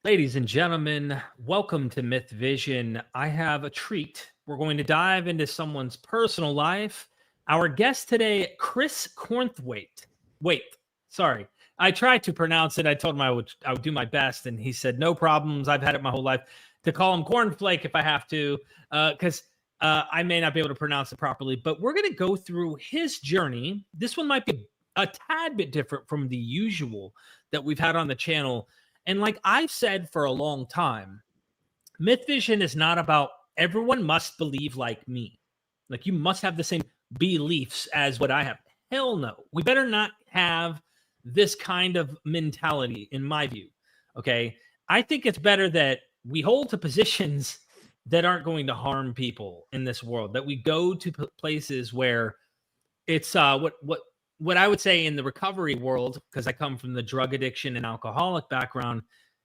Ladies and gentlemen, welcome to MythVision. I have a treat. We're going to dive into someone's personal life. Our guest today, Chris Cornthwaite. Wait, sorry. I tried to pronounce it. I told him I would do my best, and he said, no problems. I've had it my whole life to call him Cornflake if I have to, because I may not be able to pronounce it properly. But we're going to go through his journey. This one might be a tad bit different from the usual that we've had on the channel. And like I've said for a long time, MythVision is not about everyone must believe like me. Like you must have the same beliefs as what I have. Hell no. We better not have this kind of mentality, in my view. Okay. I think it's better that we hold to positions that aren't going to harm people in this world, that we go to places where it's what I would say in the recovery world, because I come from the drug addiction and alcoholic background,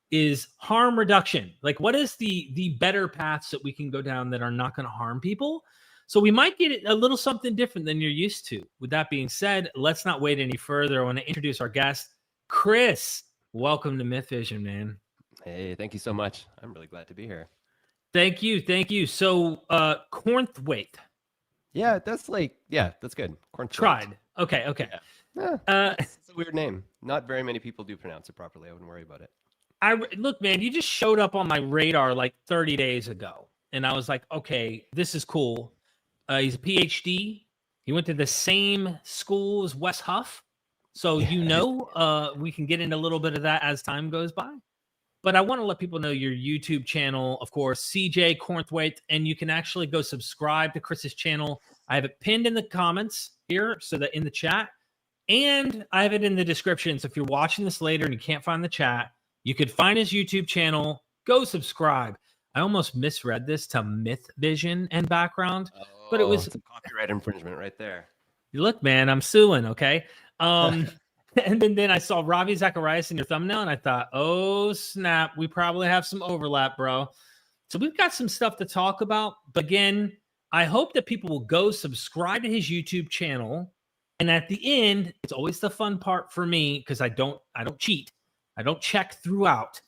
is harm reduction. Like, what is the better paths that we can go down that are not going to harm people? So we might get a little something different than you're used to. With that being said, let's not wait any further. I want to introduce our guest, Chris. Welcome to MythVision, man. Hey, thank you so much. I'm really glad to be here. Thank you. So, Cornthwaite. Yeah, that's good. Cornthwaite. Tried. Okay. It's a weird name. Not very many people do pronounce it properly. I wouldn't worry about it. Look, man, you just showed up on my radar like 30 days ago. And I was like, okay, this is cool. He's a PhD. He went to the same school as Wes Huff. So, we can get into a little bit of that as time goes by. But I want to let people know your YouTube channel, of course, CJ Cornthwaite, and you can actually go subscribe to Chris's channel. I have it pinned in the comments here, so that in the chat, and I have it in the description. So if you're watching this later and you can't find the chat, you could find his YouTube channel, go subscribe. I almost misread this to MythVision and background, but it was a copyright infringement right there. Look, man, I'm suing, okay? And then I saw Ravi Zacharias in your thumbnail, and I thought, oh, snap, we probably have some overlap, bro. So we've got some stuff to talk about. But again, I hope that people will go subscribe to his YouTube channel. And at the end, it's always the fun part for me because I don't cheat. I don't check throughout.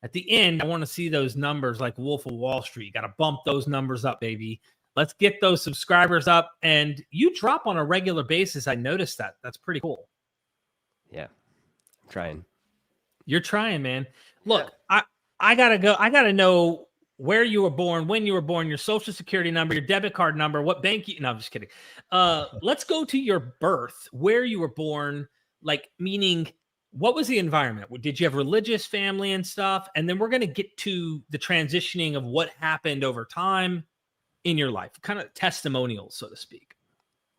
At the end, I want to see those numbers like Wolf of Wall Street. You got to bump those numbers up, baby. Let's get those subscribers up. And you drop on a regular basis. I noticed that. That's pretty cool. Yeah, I'm trying. You're trying, man. Look, I gotta know where you were born, when you were born, your social security number, your debit card number, what bank you. No, I'm just kidding. Let's go to your birth, where you were born, like meaning what was the environment? Did you have religious family and stuff? And then we're gonna get to the transitioning of what happened over time in your life, kind of testimonials, so to speak.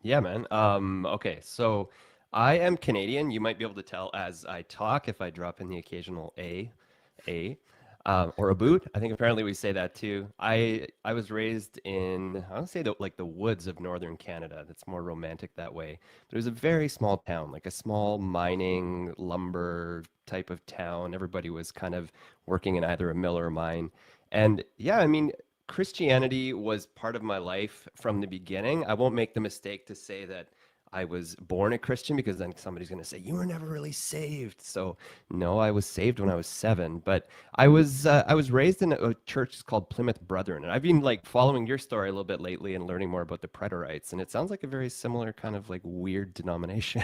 Yeah, man. Okay, so I am Canadian. You might be able to tell as I talk if I drop in the occasional or a boot. I think apparently we say that too. I was raised in, I don't say the woods of northern Canada. That's more romantic that way. But it was a very small town, like a small mining lumber type of town. Everybody was kind of working in either a mill or a mine. And yeah, I mean, Christianity was part of my life from the beginning. I won't make the mistake to say that I was born a Christian because then somebody's going to say you were never really saved. So no, I was saved when I was 7, but I was raised in a church called Plymouth Brethren, and I've been like following your story a little bit lately and learning more about the Preterites, and it sounds like a very similar kind of like weird denomination.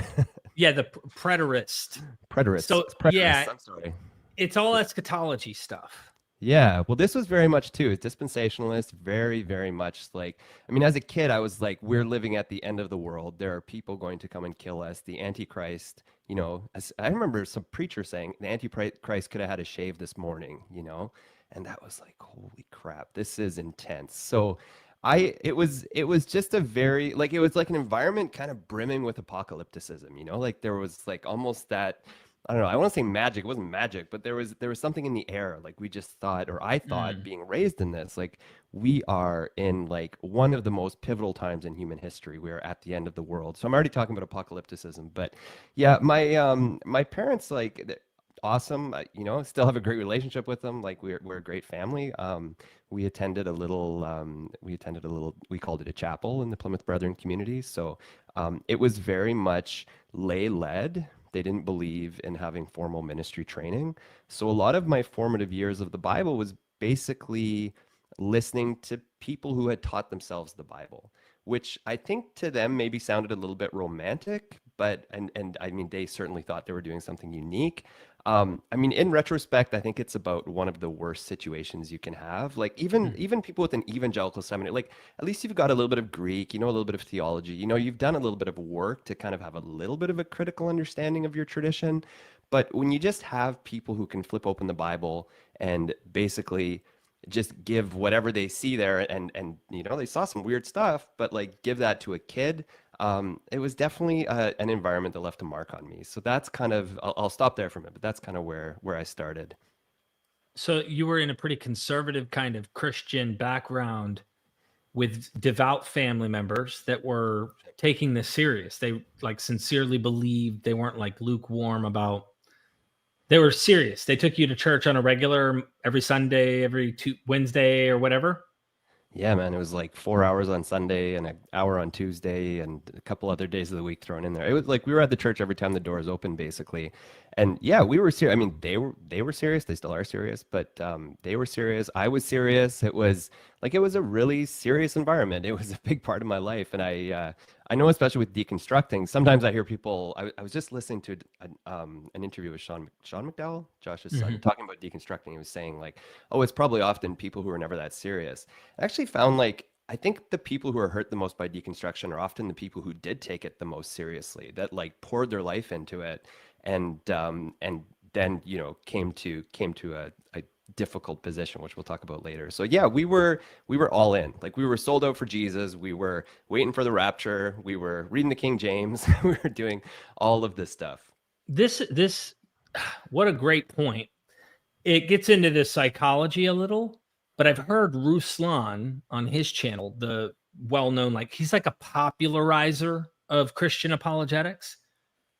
Yeah, the Preterist. So yeah, I'm sorry. It's all eschatology stuff. Yeah, well, this was very much too. It's dispensationalist, very, very much like, I mean, as a kid, I was like, we're living at the end of the world. There are people going to come and kill us. The Antichrist, as I remember some preacher saying the Antichrist could have had a shave this morning, and that was like, holy crap, this is intense. So it was just a very, like, it was like an environment kind of brimming with apocalypticism, like there was like almost that, I don't know. I want to say magic. It wasn't magic, but there was something in the air. Like we just thought, or I thought, being raised in this, like we are in like one of the most pivotal times in human history. We are at the end of the world. So I'm already talking about apocalypticism. But yeah, my parents, like awesome. Still have a great relationship with them. Like we're a great family. We attended a little. We called it a chapel in the Plymouth Brethren community. So it was very much lay led. They didn't believe in having formal ministry training. So a lot of my formative years of the Bible was basically listening to people who had taught themselves the Bible, which I think to them maybe sounded a little bit romantic, but and I mean they certainly thought they were doing something unique. I mean, in retrospect, I think it's about one of the worst situations you can have. Like even people with an evangelical seminary, like at least you've got a little bit of Greek, you know, a little bit of theology, you know, you've done a little bit of work to kind of have a little bit of a critical understanding of your tradition. But when you just have people who can flip open the Bible and basically just give whatever they see there and you know they saw some weird stuff but like give that to a kid, it was definitely an environment that left a mark on me. So that's kind of I'll stop there for a minute, but that's kind of where I started. So you were in a pretty conservative kind of Christian background with devout family members that were taking this serious. They like sincerely believed, they weren't like lukewarm about, they were serious. They took you to church on a regular every Sunday, every Wednesday or whatever. Yeah, man, it was like 4 hours on Sunday and an hour on Tuesday and a couple other days of the week thrown in there. It was like we were at the church every time the doors opened, basically. And yeah, we were serious. I mean, they were serious. They still are serious, but they were serious. I was serious. It was like it was a really serious environment. It was a big part of my life, and I know, especially with deconstructing. Sometimes I hear people. I was just listening to an interview with Sean McDowell, Josh's son, talking about deconstructing. He was saying like, oh, it's probably often people who are never that serious. I actually found like I think the people who are hurt the most by deconstruction are often the people who did take it the most seriously, that like poured their life into it, and then you know came to a difficult position, which we'll talk about later. So yeah, we were all in. Like we were sold out for Jesus. We were waiting for the rapture. We were reading the King James. We were doing all of this stuff. This what a great point. It gets into the psychology a little, but I've heard Ruslan on his channel, the well-known, like he's like a popularizer of Christian apologetics.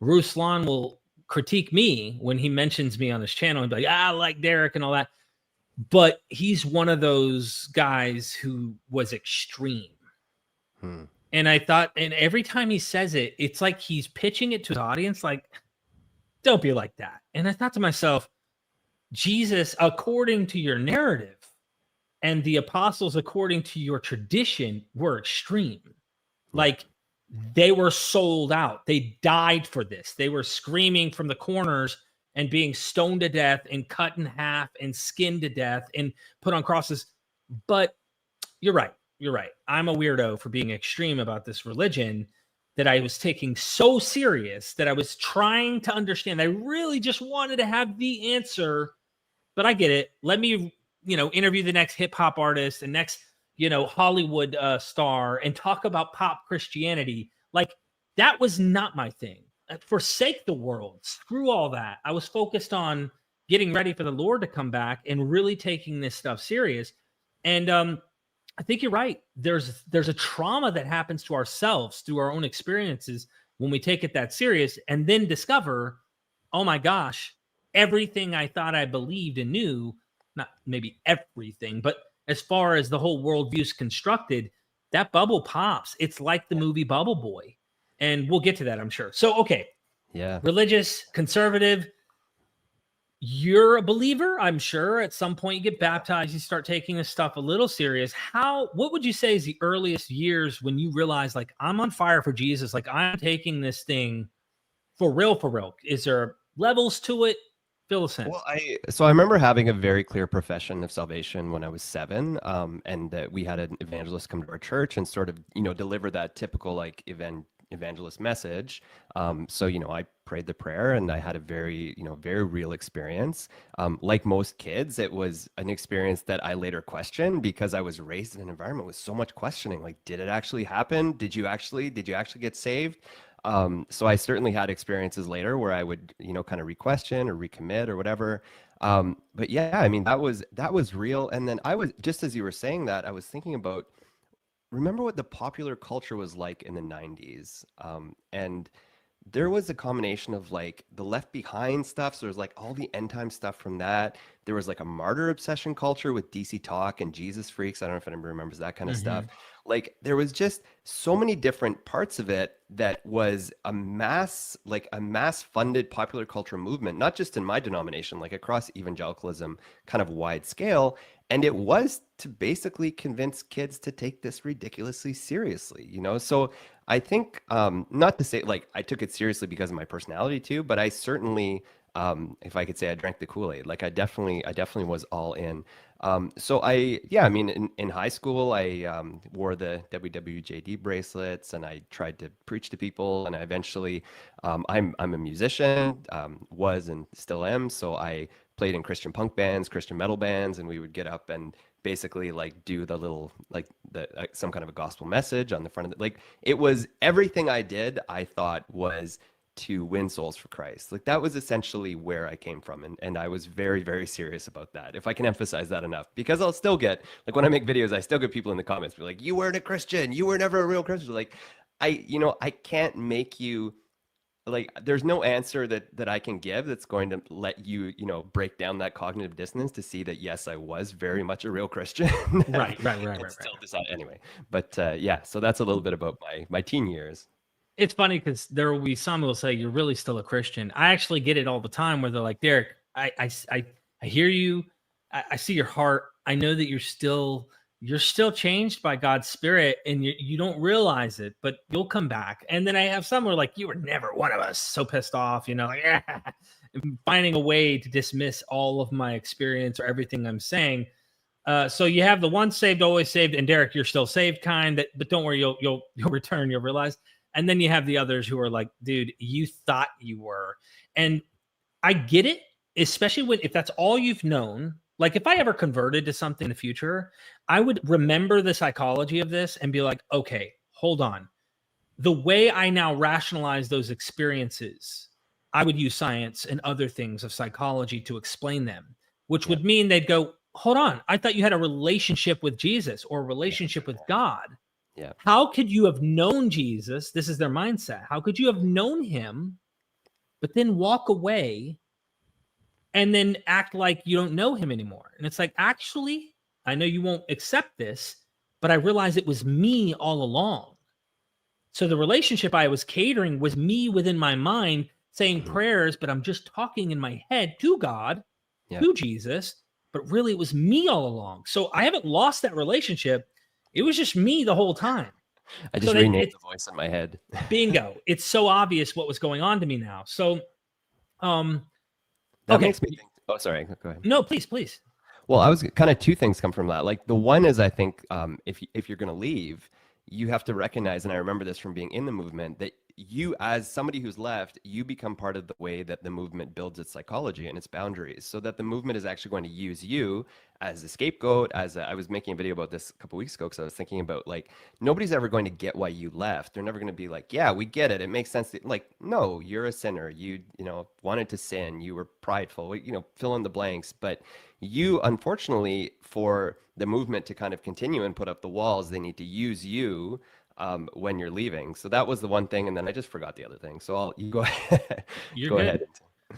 Ruslan will critique me when he mentions me on his channel and be like, I like Derek and all that. But he's one of those guys who was extreme. And I thought, and every time he says it, it's like he's pitching it to his audience, like, don't be like that. And I thought to myself, Jesus, according to your narrative, and the apostles, according to your tradition, were extreme. Like they were sold out. They died for this. They were screaming from the corners and being stoned to death and cut in half and skinned to death and put on crosses. But you're right. You're right. I'm a weirdo for being extreme about this religion that I was taking so serious that I was trying to understand. I really just wanted to have the answer, but I get it. Let me, interview the next hip hop artist and next, Hollywood star and talk about pop Christianity. Like that was not my thing. Forsake the world. Screw all that. I was focused on getting ready for the Lord to come back and really taking this stuff serious. And I think you're right. There's a trauma that happens to ourselves through our own experiences when we take it that serious and then discover, oh my gosh, everything I thought I believed and knew, not maybe everything, but as far as the whole worldview is constructed, that bubble pops. It's like the movie Bubble Boy. And we'll get to that, I'm sure. So, okay. Yeah. Religious, conservative. You're a believer, I'm sure. At some point you get baptized, you start taking this stuff a little serious. What would you say is the earliest years when you realize, like, I'm on fire for Jesus, like I'm taking this thing for real, for real? Is there levels to it? Fill us in. Well, I remember having a very clear profession of salvation when I was 7, and that we had an evangelist come to our church and sort of, deliver that typical like evangelist message. So, I prayed the prayer and I had a very, very real experience. Like most kids, it was an experience that I later questioned because I was raised in an environment with so much questioning. Like, did it actually happen? Did you actually get saved? So I certainly had experiences later where I would, kind of re-question or recommit or whatever. But yeah, I mean, that was real. And then I was, just as you were saying that, I was thinking about, remember what the popular culture was like in the 90s. And there was a combination of like the Left Behind stuff. So there's like all the end time stuff from that. There was like a martyr obsession culture with DC Talk and Jesus Freaks. I don't know if anybody remembers that kind of stuff. Like there was just so many different parts of it that was a mass funded popular culture movement, not just in my denomination, like across evangelicalism, kind of wide scale. And it was to basically convince kids to take this ridiculously seriously, you know? So I think, not to say like I took it seriously because of my personality too, but I certainly, if I could say I drank the Kool-Aid, like I definitely was all in. So I mean, in high school, I wore the WWJD bracelets and I tried to preach to people. And I eventually, I'm a musician, was and still am. So I played in Christian punk bands, Christian metal bands, and we would get up and basically like do the little, like some kind of a gospel message on the front of it. Like it was everything I did, I thought was to win souls for Christ. Like that was essentially where I came from. And I was very, very serious about that. If I can emphasize that enough, because I'll still get, like when I make videos, I still get people in the comments be like, you weren't a Christian. You were never a real Christian. Like I can't make you, like, there's no answer that I can give that's going to let you, break down that cognitive dissonance to see that, yes, I was very much a real Christian. Right. Still decide anyway. But yeah, so that's a little bit about my teen years. It's funny because there will be some who will say you're really still a Christian. I actually get it all the time where they're like, Derek, I hear you. I see your heart. I know that you're still changed by God's Spirit and you don't realize it, but you'll come back. And then I have some who are like, you were never one of us. So pissed off, like finding a way to dismiss all of my experience or everything I'm saying. So you have the once saved, always saved, and Derek, you're still saved kind. But don't worry, you'll return. You'll realize. And then you have the others who are like, dude, you thought you were. And I get it, especially if that's all you've known. Like if I ever converted to something in the future, I would remember the psychology of this and be like, okay, hold on. The way I now rationalize those experiences, I would use science and other things of psychology to explain them, which would mean they'd go, hold on, I thought you had a relationship with Jesus or a relationship with God. Yeah. How could you have known Jesus? This is their mindset. How could you have known him, but then walk away and then act like you don't know him anymore? And it's like, actually, I know you won't accept this, but I realized it was me all along. So the relationship I was catering was me within my mind saying prayers, but I'm just talking in my head to God, to Jesus, but really it was me all along. So I haven't lost that relationship. It was just me the whole time. I just renamed the voice in my head. Bingo. It's so obvious what was going on to me now. So, that makes me think. Oh, sorry. Go ahead. No, please. Well, I was kind of two things come from that. Like the one is, I think if you're going to leave, you have to recognize, and I remember this from being in the movement, that you, as somebody who's left, you become part of the way that the movement builds its psychology and its boundaries, so that the movement is actually going to use you as a scapegoat. I was making a video about this a couple weeks ago because I was thinking about, like, nobody's ever going to get why you left. They're never going to be like, yeah, we get it. It makes sense. Like, no, you're a sinner. You wanted to sin. You were prideful. Fill in the blanks. But you, unfortunately, for the movement to kind of continue and put up the walls, they need to use you when you're leaving. So that was the one thing, and then I just forgot the other thing. So you go ahead. Go ahead.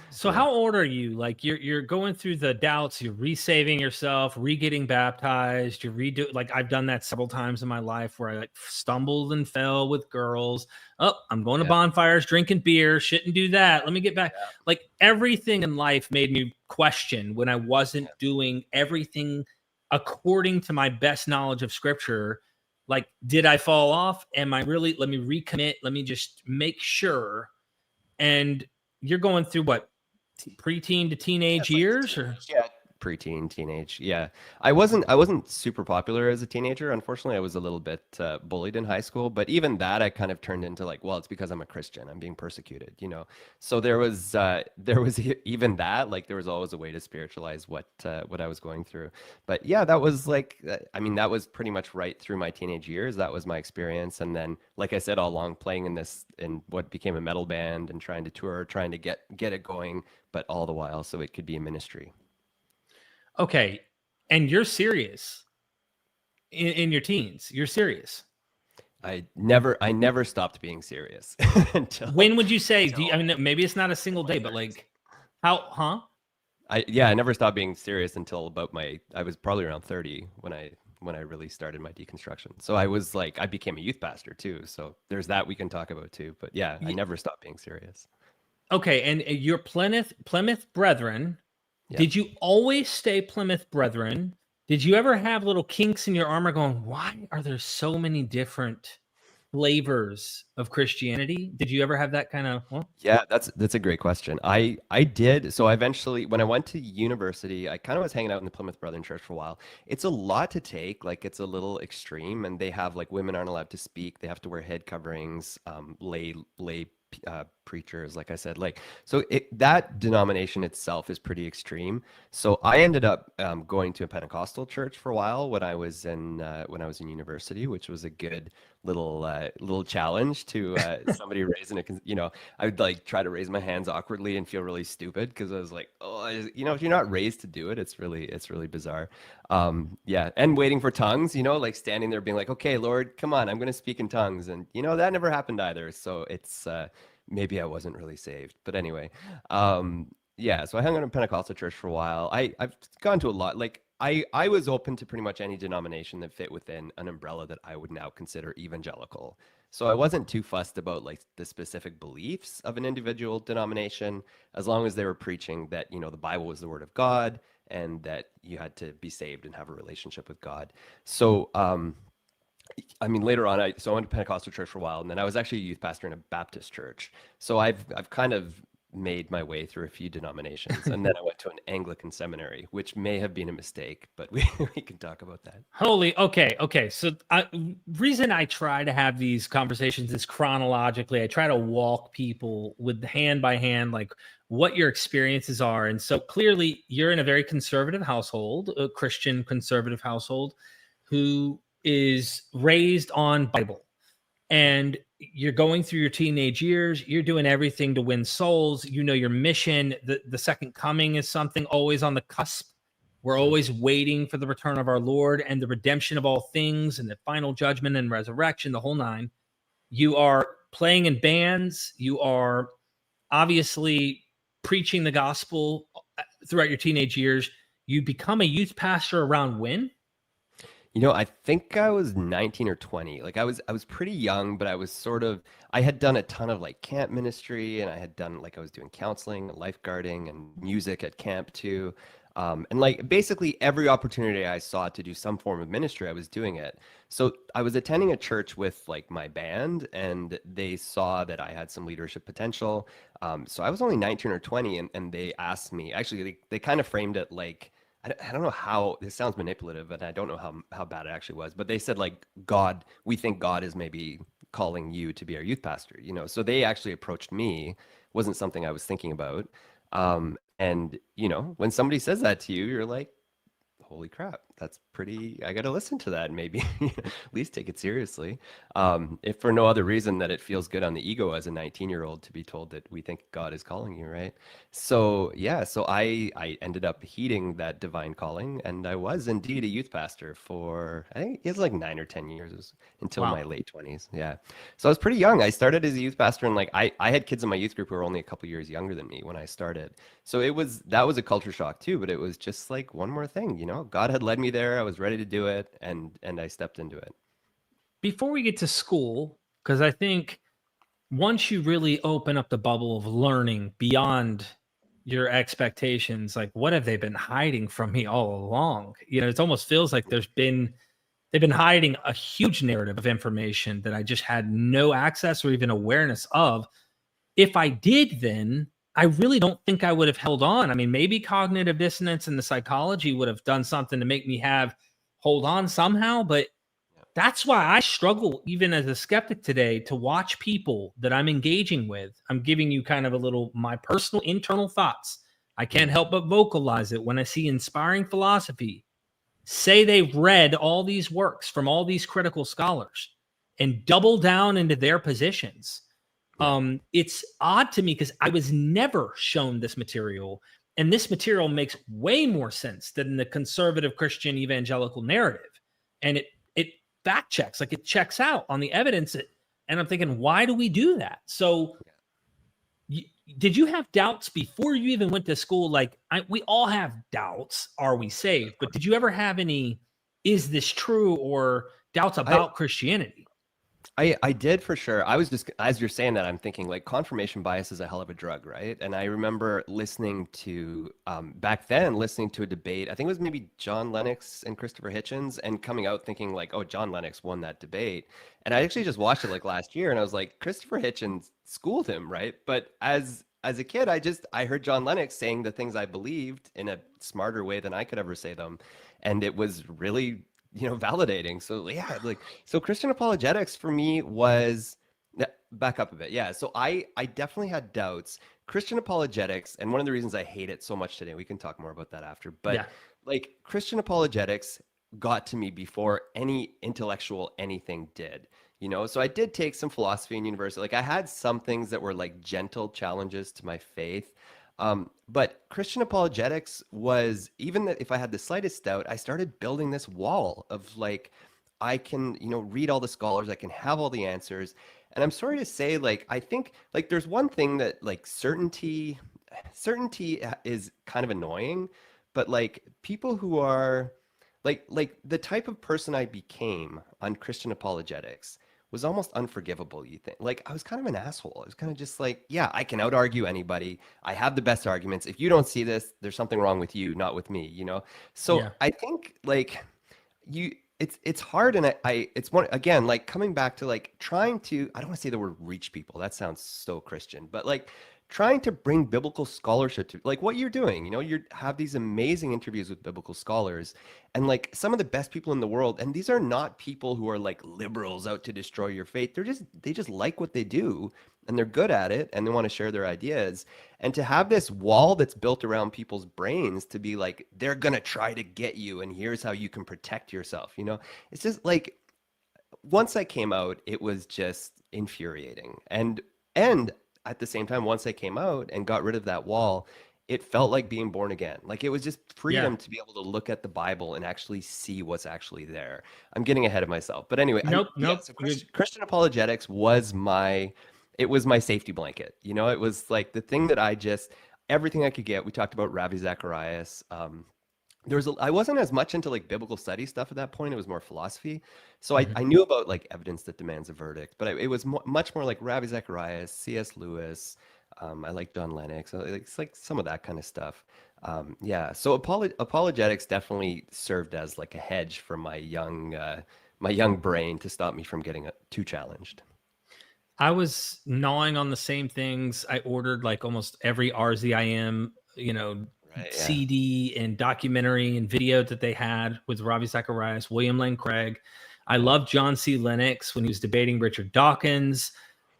So how old are you? Like you're going through the doubts, you're resaving yourself, re-getting baptized, like I've done that several times in my life where I like stumbled and fell with girls. Oh, I'm going to bonfires, drinking beer, shouldn't do that. Let me get back. Like everything in life made me question when I wasn't doing everything according to my best knowledge of scripture. Like, did I fall off? Am I really, let me recommit. Let me just make sure. And you're going through what, preteen to teenage years, or preteen, teenage. Yeah, I wasn't super popular as a teenager. Unfortunately, I was a little bit bullied in high school. But even that, I kind of turned into like, well, it's because I'm a Christian. I'm being persecuted. So there was even that. Like there was always a way to spiritualize what I was going through. But yeah, that was like, I mean, that was pretty much right through my teenage years. That was my experience. And then, like I said, all along playing in what became a metal band and trying to tour, trying to get it going, but all the while so it could be a ministry. Okay, and you're serious in your teens. You're serious. I never stopped being serious. When would you say? I mean, maybe it's not a single day, but like, how? Huh? I never stopped being serious until about I was probably around 30 when I really started my deconstruction. So I was like, I became a youth pastor too. So there's that we can talk about too. But yeah, I never stopped being serious. Okay, and your Plymouth Brethren, Yeah. did you always stay Plymouth Brethren? Did you ever have little kinks in your armor going, why are there so many different flavors of Christianity? Did you ever have that kind of, well, Yeah, that's a great question. I did. So I eventually, when I went to university, I kind of was hanging out in the Plymouth Brethren Church for a while. It's a lot to take. Like it's a little extreme, and they have like women aren't allowed to speak. They have to wear head coverings. Lay preachers, like I said, like so that denomination itself is pretty extreme. So I ended up going to a Pentecostal church for a while when I was in university, which was a good little challenge to somebody raising I would like try to raise my hands awkwardly and feel really stupid because I was like, if you're not raised to do it, it's really bizarre. Yeah, and waiting for tongues, like standing there being like, okay, Lord, come on, I'm going to speak in tongues, and that never happened either. So it's maybe I wasn't really saved, but anyway, yeah. So I hung out in a Pentecostal church for a while. I've gone to a lot. Like I was open to pretty much any denomination that fit within an umbrella that I would now consider evangelical. So I wasn't too fussed about like the specific beliefs of an individual denomination, as long as they were preaching that, the Bible was the word of God and that you had to be saved and have a relationship with God. So, I mean, later on, I went to Pentecostal church for a while, and then I was actually a youth pastor in a Baptist church. So I've kind of made my way through a few denominations, and then I went to an Anglican seminary, which may have been a mistake, but we can talk about that. okay. So reason I try to have these conversations is chronologically. I try to walk people with hand by hand, like what your experiences are. And so clearly you're in a very conservative household, a Christian conservative household, who is raised on Bible. And you're going through your teenage years, you're doing everything to win souls. Your mission. The second coming is something always on the cusp. We're always waiting for the return of our Lord and the redemption of all things and the final judgment and resurrection, the whole nine. You are playing in bands. You are obviously preaching the gospel throughout your teenage years. You become a youth pastor around when? I think I was 19 or 20. Like I was pretty young, but I had done a ton of like camp ministry, and I was doing counseling, lifeguarding, and music at camp too. And like basically every opportunity I saw to do some form of ministry, I was doing it. So I was attending a church with like my band, and they saw that I had some leadership potential. So I was only 19 or 20, and they asked me, actually, they kind of framed it like, I don't know how this sounds manipulative, and I don't know how bad it actually was, but they said like, we think God is maybe calling you to be our youth pastor, So they actually approached me, wasn't something I was thinking about. And when somebody says that to you, you're like, holy crap, that's pretty, I got to listen to that and maybe at least take it seriously. If for no other reason that it feels good on the ego as a 19-year-old to be told that we think God is calling you, right? So yeah, so I ended up heeding that divine calling, and I was indeed a youth pastor for, I think it was like 9 or 10 years until Wow. my late 20s. Yeah. So I was pretty young. I started as a youth pastor, and like I had kids in my youth group who were only a couple years younger than me when I started. So that was a culture shock too, but it was just like one more thing, God had led me there. I was ready to do it, and I stepped into it. Before we get to school, because I think once you really open up the bubble of learning beyond your expectations, like what have they been hiding from me all along? It almost feels like they've been hiding a huge narrative of information that I just had no access or even awareness of. If I did, then I really don't think I would have held on. I mean, maybe cognitive dissonance and the psychology would have done something to make me hold on somehow, but that's why I struggle, even as a skeptic today, to watch people that I'm engaging with. I'm giving you kind of a little my personal internal thoughts. I can't help but vocalize it when I see inspiring philosophy say they've read all these works from all these critical scholars and double down into their positions. It's odd to me because I was never shown this material, and this material makes way more sense than the conservative Christian evangelical narrative. And it fact checks, like it checks out on the evidence. And I'm thinking, why do we do that? So did you have doubts before you even went to school? Like, we all have doubts. Are we saved? But did you ever have any, is this true, or doubts I, about Christianity? I did for sure. I was just, as you're saying that, I'm thinking like confirmation bias is a hell of a drug, right? And I remember listening to, back then, listening to a debate. I think it was maybe John Lennox and Christopher Hitchens, and coming out thinking like, oh, John Lennox won that debate. And I actually just watched it like last year, and I was like, Christopher Hitchens schooled him, right? But as a kid, I heard John Lennox saying the things I believed in a smarter way than I could ever say them, and it was really, validating. So yeah, like, so Christian apologetics for me was, back up a bit. Yeah. So I definitely had doubts. Christian apologetics, and one of the reasons I hate it so much today, we can talk more about that after, but Yeah. like Christian apologetics got to me before any intellectual anything did. So I did take some philosophy in university. Like I had some things that were like gentle challenges to my faith. But Christian apologetics was, even that if I had the slightest doubt, I started building this wall of like, I can, read all the scholars, I can have all the answers. And I'm sorry to say, like, I think like there's one thing that like certainty is kind of annoying, but like people who are like the type of person I became on Christian apologetics was almost unforgivable, you think. Like I was kind of an asshole. I was kind of just like, yeah, I can out argue anybody. I have the best arguments. If you don't see this, there's something wrong with you, not with me. So Yeah. I think like you it's hard, and it's one again, like coming back to like trying to, I don't want to say the word reach people. That sounds so Christian, but like trying to bring biblical scholarship to like what you're doing. You have these amazing interviews with biblical scholars and like some of the best people in the world, and these are not people who are like liberals out to destroy your faith. They just like what they do, and they're good at it, and they want to share their ideas. And to have this wall that's built around people's brains to be like, they're gonna try to get you, and here's how you can protect yourself. It's just like, once I came out, it was just infuriating. And at the same time, once I came out and got rid of that wall, it felt like being born again. Like it was just Yeah. freedom to be able to look at the Bible and actually see what's actually there. I'm getting ahead of myself. But anyway, Nope. yeah, Nope. so Good. Christian apologetics was my safety blanket. It was like the thing that everything I could get. We talked about Ravi Zacharias. I wasn't as much into like biblical study stuff at that point. It was more philosophy. So I, Mhm. I knew about like evidence that demands a verdict, but it was much more like Ravi Zacharias, C.S. Lewis. I like John Lennox. It's like some of that kind of stuff. Yeah. So apologetics definitely served as like a hedge for my young brain to stop me from getting too challenged. I was gnawing on the same things. I ordered like almost every RZIM, Right. Yeah. CD and documentary and video that they had with Ravi Zacharias, William Lane Craig. I Yeah. loved John C. Lennox when he was debating Richard Dawkins.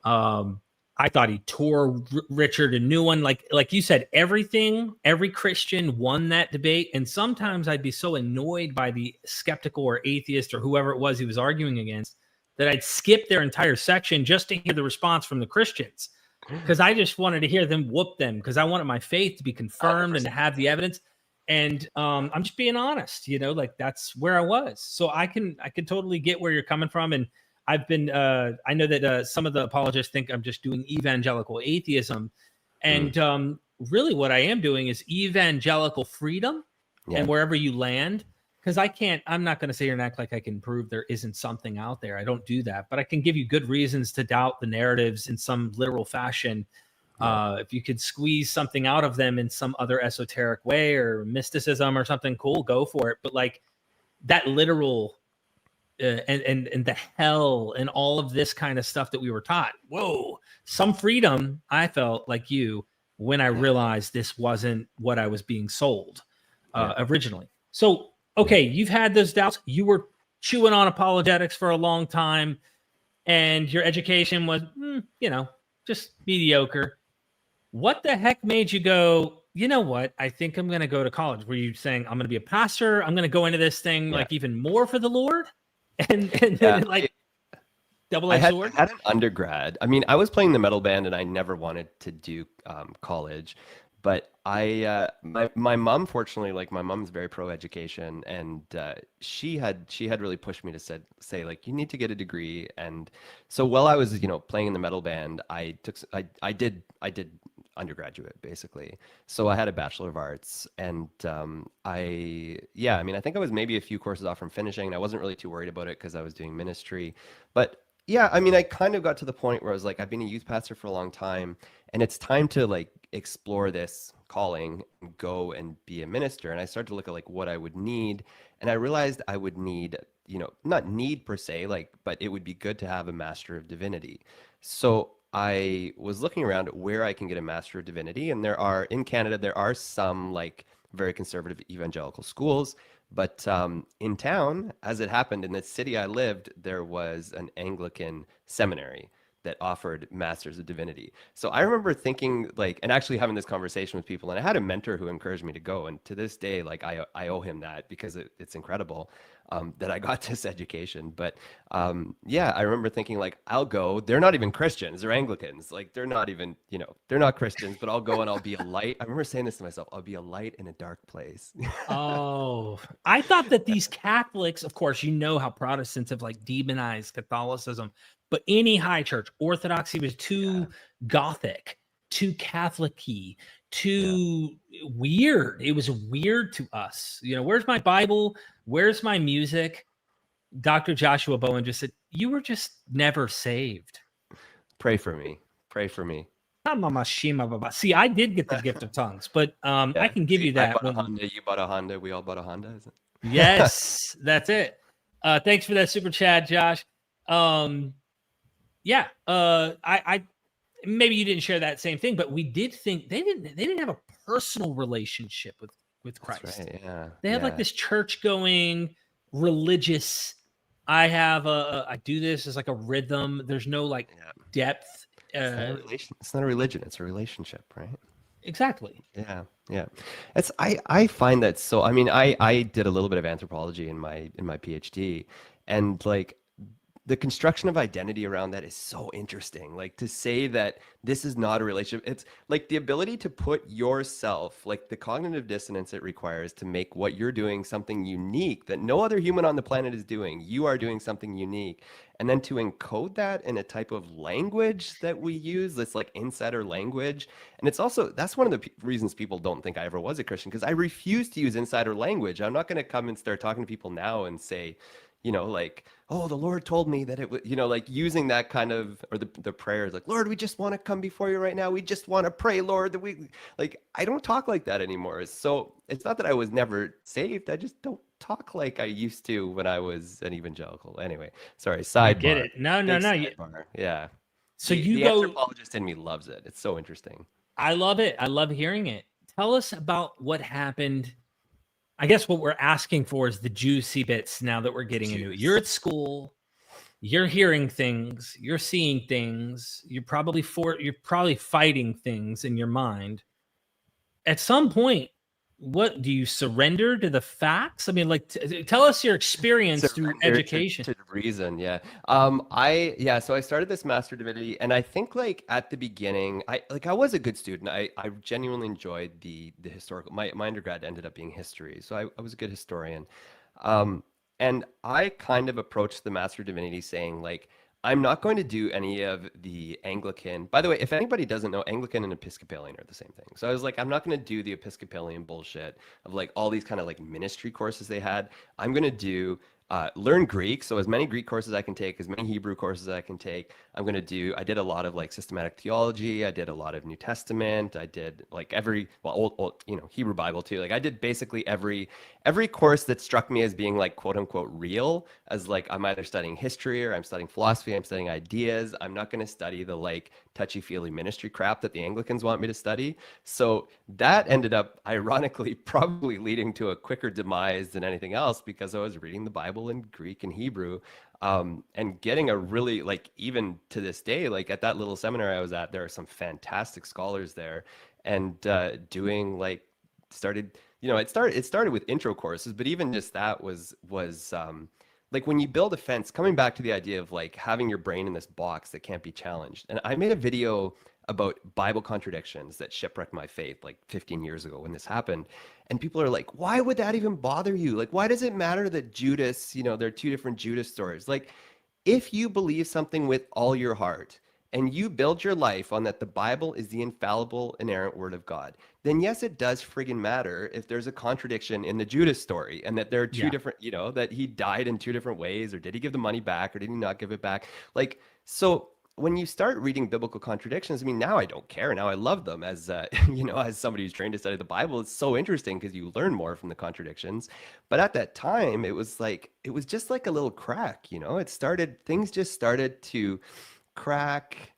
Um, I thought he tore Richard a new one. Like you said, every Christian won that debate. And sometimes I'd be so annoyed by the skeptical or atheist or whoever it was he was arguing against that I'd skip their entire section just to hear the response from the Christians, because I just wanted to hear them whoop them, because I wanted my faith to be confirmed and to 100%. have the evidence. And I'm just being honest, like that's where I was. So I can totally get where you're coming from. And I've been I know that some of the apologists think I'm just doing evangelical atheism, Mm, and really what I am doing is evangelical freedom, and yeah. wherever you land, because I'm not going to sit here and act like I can prove there isn't something out there. I don't do that, but I can give you good reasons to doubt the narratives in some literal fashion. Yeah. If you could squeeze something out of them in some other esoteric way or mysticism or something, cool, go for it. But like that literal and the hell and all of this kind of stuff that we were taught, whoa, some freedom I felt like you when I Yeah. realized this wasn't what I was being sold Yeah. originally. So Yeah. okay, you've had those doubts. You were chewing on apologetics for a long time, and your education was, just mediocre. What the heck made you go, you know what? I think I'm going to go to college. Were you saying, I'm going to be a pastor? I'm going to go into this thing Yeah. like even more for the Lord? And Yeah. then like I double-edged had sword? I had an undergrad. I mean, I was playing the metal band, and I never wanted to do college. But my mom, fortunately, like my mom's very pro education, and she had really pushed me to say like, you need to get a degree. And so while I was playing in the metal band, I did undergraduate, basically. So I had a Bachelor of Arts, and yeah, I mean, I think I was maybe a few courses off from finishing, and I wasn't really too worried about it because I was doing ministry. But yeah, I mean, I kind of got to the point where I was like, I've been a youth pastor for a long time, and it's time to like explore this calling and go and be a minister. And I started to look at like what I would need, and I realized I would need, not need per se, like, but it would be good to have a Master of Divinity. So I was looking around at where I can get a Master of Divinity, and in Canada, there are some like very conservative evangelical schools, but in town, as it happened in the city I lived, there was an Anglican seminary that offered Masters of Divinity. So I remember thinking like, and actually having this conversation with people, and I had a mentor who encouraged me to go. And to this day, like I owe him that because it's incredible that I got this education. But yeah, I remember thinking like, I'll go. They're not even Christians. They're Anglicans. Like they're not even, they're not Christians, but I'll go and I'll be a light. I remember saying this to myself, I'll be a light in a dark place. Oh, I thought that these Catholics, of course, how Protestants have like demonized Catholicism, but any high church, Orthodoxy was too Gothic, too Catholic-y, too weird. It was weird to us. Where's my Bible? Where's my music? Dr. Joshua Bowen just said, you were just never saved. Pray for me. Pray for me. See, I did get the gift of tongues, but I can give you that. I bought a Honda, you bought a Honda, we all bought a Honda. Is it? Yes, that's it. Thanks for that super chat, Josh. Yeah, I maybe you didn't share that same thing, but we did think they didn't have a personal relationship with Christ. That's right, yeah. They have like this church going religious. I do this as like a rhythm. There's no like depth. It's not a religion, it's a relationship, right? Exactly. Yeah. I find that so. I mean, I did a little bit of anthropology in my PhD, and like the construction of identity around that is so interesting. Like to say that this is not a relationship, it's like the ability to put yourself, like the cognitive dissonance it requires to make what you're doing something unique that no other human on the planet is doing. You are doing something unique. And then to encode that in a type of language that we use, that's like insider language. And it's also, that's one of the reasons people don't think I ever was a Christian, because I refuse to use insider language. I'm not going to come and start talking to people now and say, like, oh, the Lord told me that it was, like using that kind of, or the prayers, like, Lord, we just want to come before you right now. We just want to pray, Lord, that I don't talk like that anymore. So it's not that I was never saved. I just don't talk like I used to when I was an evangelical. Anyway, sorry, sidebar. I get it. No. Yeah. So the anthropologist in me loves it. It's so interesting. I love it. I love hearing it. Tell us about what happened. I guess what we're asking for is the juicy bits now that we're getting into it. You're at school, you're hearing things, you're seeing things, you're probably fighting things in your mind. At some point, what do you surrender to the facts? I mean, like, tell us your experience through education. To reason, yeah. So I started this Master of Divinity, and I think like at the beginning, I was a good student. I genuinely enjoyed the historical. My undergrad ended up being history, so I was a good historian. And I kind of approached the Master of Divinity saying like, I'm not going to do any of the Anglican. By the way, if anybody doesn't know, Anglican and Episcopalian are the same thing. So I was like, I'm not going to do the Episcopalian bullshit of like all these kind of like ministry courses they had. I'm going to do learn Greek. So as many Greek courses I can take, as many Hebrew courses I can take. I did a lot of like systematic theology. I did a lot of New Testament. I did like old, Hebrew Bible too. Like I did basically every course that struck me as being like quote unquote real, as like I'm either studying history or I'm studying philosophy. I'm studying ideas. I'm not going to study the like touchy-feely ministry crap that the Anglicans want me to study. So that ended up ironically probably leading to a quicker demise than anything else, because I was reading the Bible in Greek and Hebrew, and getting a really, like, even to this day, like at that little seminary I was at, there are some fantastic scholars there, and doing like it started with intro courses, but even just that was like when you build a fence, coming back to the idea of like having your brain in this box that can't be challenged. And I made a video about Bible contradictions that shipwrecked my faith like 15 years ago when this happened. And people are like, why would that even bother you? Like, why does it matter that Judas, there are two different Judas stories? Like, if you believe something with all your heart and you build your life on that the Bible is the infallible, inerrant word of God, then yes, it does friggin' matter if there's a contradiction in the Judas story and that there are two Yeah. different, that he died in two different ways, or did he give the money back, or did he not give it back? Like, so when you start reading biblical contradictions, I mean, now I don't care. Now I love them as, as somebody who's trained to study the Bible. It's so interesting because you learn more from the contradictions. But at that time, it was just like a little crack, things just started to crack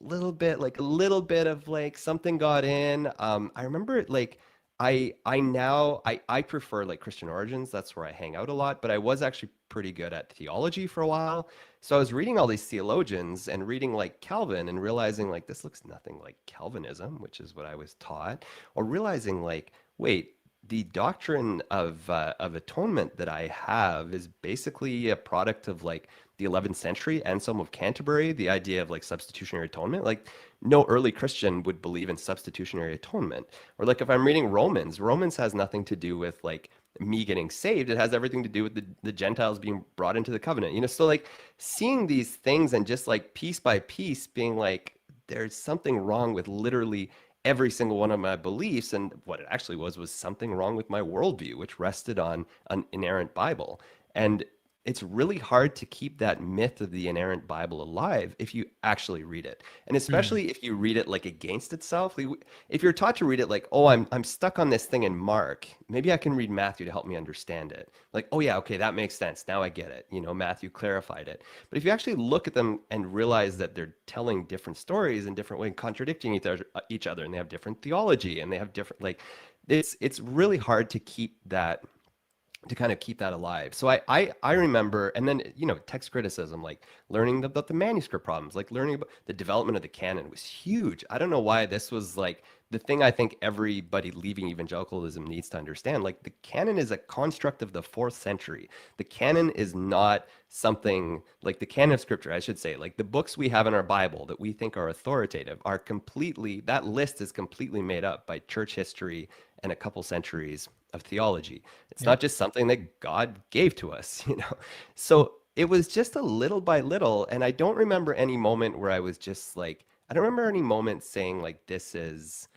like a little bit of like something got in. I remember like I prefer like Christian Origins. That's where I hang out a lot, but I was actually pretty good at theology for a while. So I was reading all these theologians and reading like Calvin and realizing like this looks nothing like Calvinism, which is what I was taught, or realizing like, wait, the doctrine of atonement that I have is basically a product of like the 11th century Anselm of Canterbury, the idea of like substitutionary atonement. Like no early Christian would believe in substitutionary atonement. Or like if I'm reading Romans has nothing to do with like me getting saved. It has everything to do with the Gentiles being brought into the covenant. So like seeing these things and just like piece by piece being like, there's something wrong with literally every single one of my beliefs. And what it actually was something wrong with my worldview, which rested on an inerrant Bible. And it's really hard to keep that myth of the inerrant Bible alive if you actually read it. And especially if you read it like against itself. If you're taught to read it like, oh, I'm stuck on this thing in Mark, maybe I can read Matthew to help me understand it. Like, oh yeah, okay, that makes sense. Now I get it. Matthew clarified it. But if you actually look at them and realize that they're telling different stories in different ways, contradicting each other, and they have different theology, and they have different, like, it's really hard to keep that, to kind of keep that alive. So I remember, and then, text criticism, like learning about the manuscript problems, like learning about the development of the canon was huge. I don't know why this was like the thing I think everybody leaving evangelicalism needs to understand. Like the canon is a construct of the 4th century. The canon is not something like the canon of scripture, I should say, like the books we have in our Bible that we think are authoritative are completely, that list is completely made up by church history and a couple centuries of theology. It's not just something that God gave to us, So it was just a little by little. And I don't remember any moment where I was just like, I don't remember any moment saying like, this is,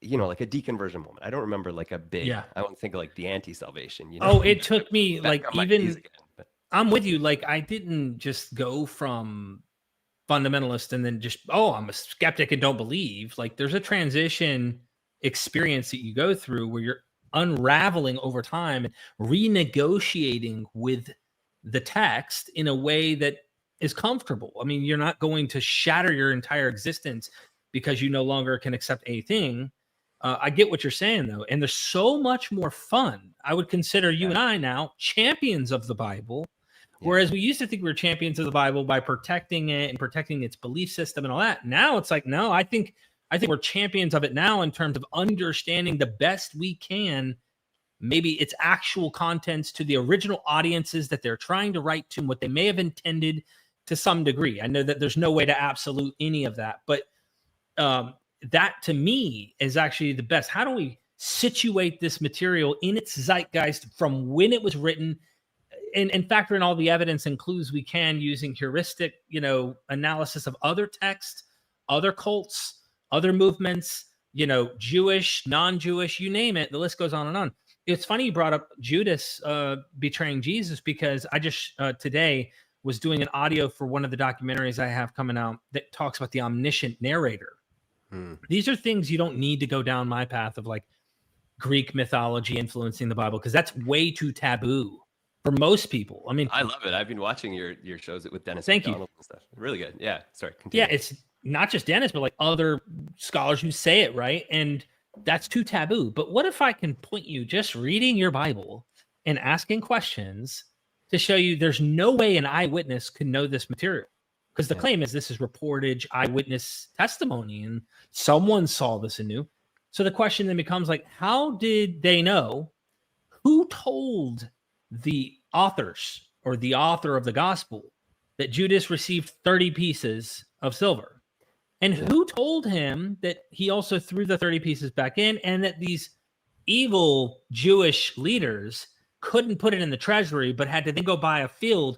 like a deconversion moment. I don't remember like a big, I don't think of like the anti-salvation, Oh, it took me like even, but I'm with you. Like I didn't just go from fundamentalist and then just, oh, I'm a skeptic and don't believe. Like there's a transition experience that you go through where you're unraveling over time and renegotiating with the text in a way that is comfortable. I mean, you're not going to shatter your entire existence because you no longer can accept anything. I get what you're saying though, and there's so much more fun. I would consider you and I now champions of the Bible. Whereas we used to think we were champions of the Bible by protecting it and protecting its belief system and all that. Now it's like, no, I think we're champions of it now in terms of understanding the best we can, maybe its actual contents to the original audiences that they're trying to write to and what they may have intended to some degree. I know that there's no way to absolute any of that, but that to me is actually the best. How do we situate this material in its zeitgeist from when it was written and factor in all the evidence and clues we can using heuristic, analysis of other texts, other cults, other movements, Jewish, non-Jewish, you name it. The list goes on and on. It's funny you brought up Judas betraying Jesus because I just today was doing an audio for one of the documentaries I have coming out that talks about the omniscient narrator. These are things you don't need to go down my path of like Greek mythology influencing the Bible because that's way too taboo for most people. I mean, I love it. I've been watching your shows with Dennis Thank McDonald you. and stuff. Really good. Yeah. Sorry. Continue. Yeah, it's not just Dennis, but like other scholars who say it, right? And that's too taboo. But what if I can point you just reading your Bible and asking questions to show you there's no way an eyewitness could know this material? Because the claim is this is reportage, eyewitness testimony, and someone saw this and knew. So the question then becomes like, how did they know? Who told the authors or the author of the gospel that Judas received 30 pieces of silver? And who told him that he also threw the 30 pieces back in and that these evil Jewish leaders couldn't put it in the treasury, but had to then go buy a field?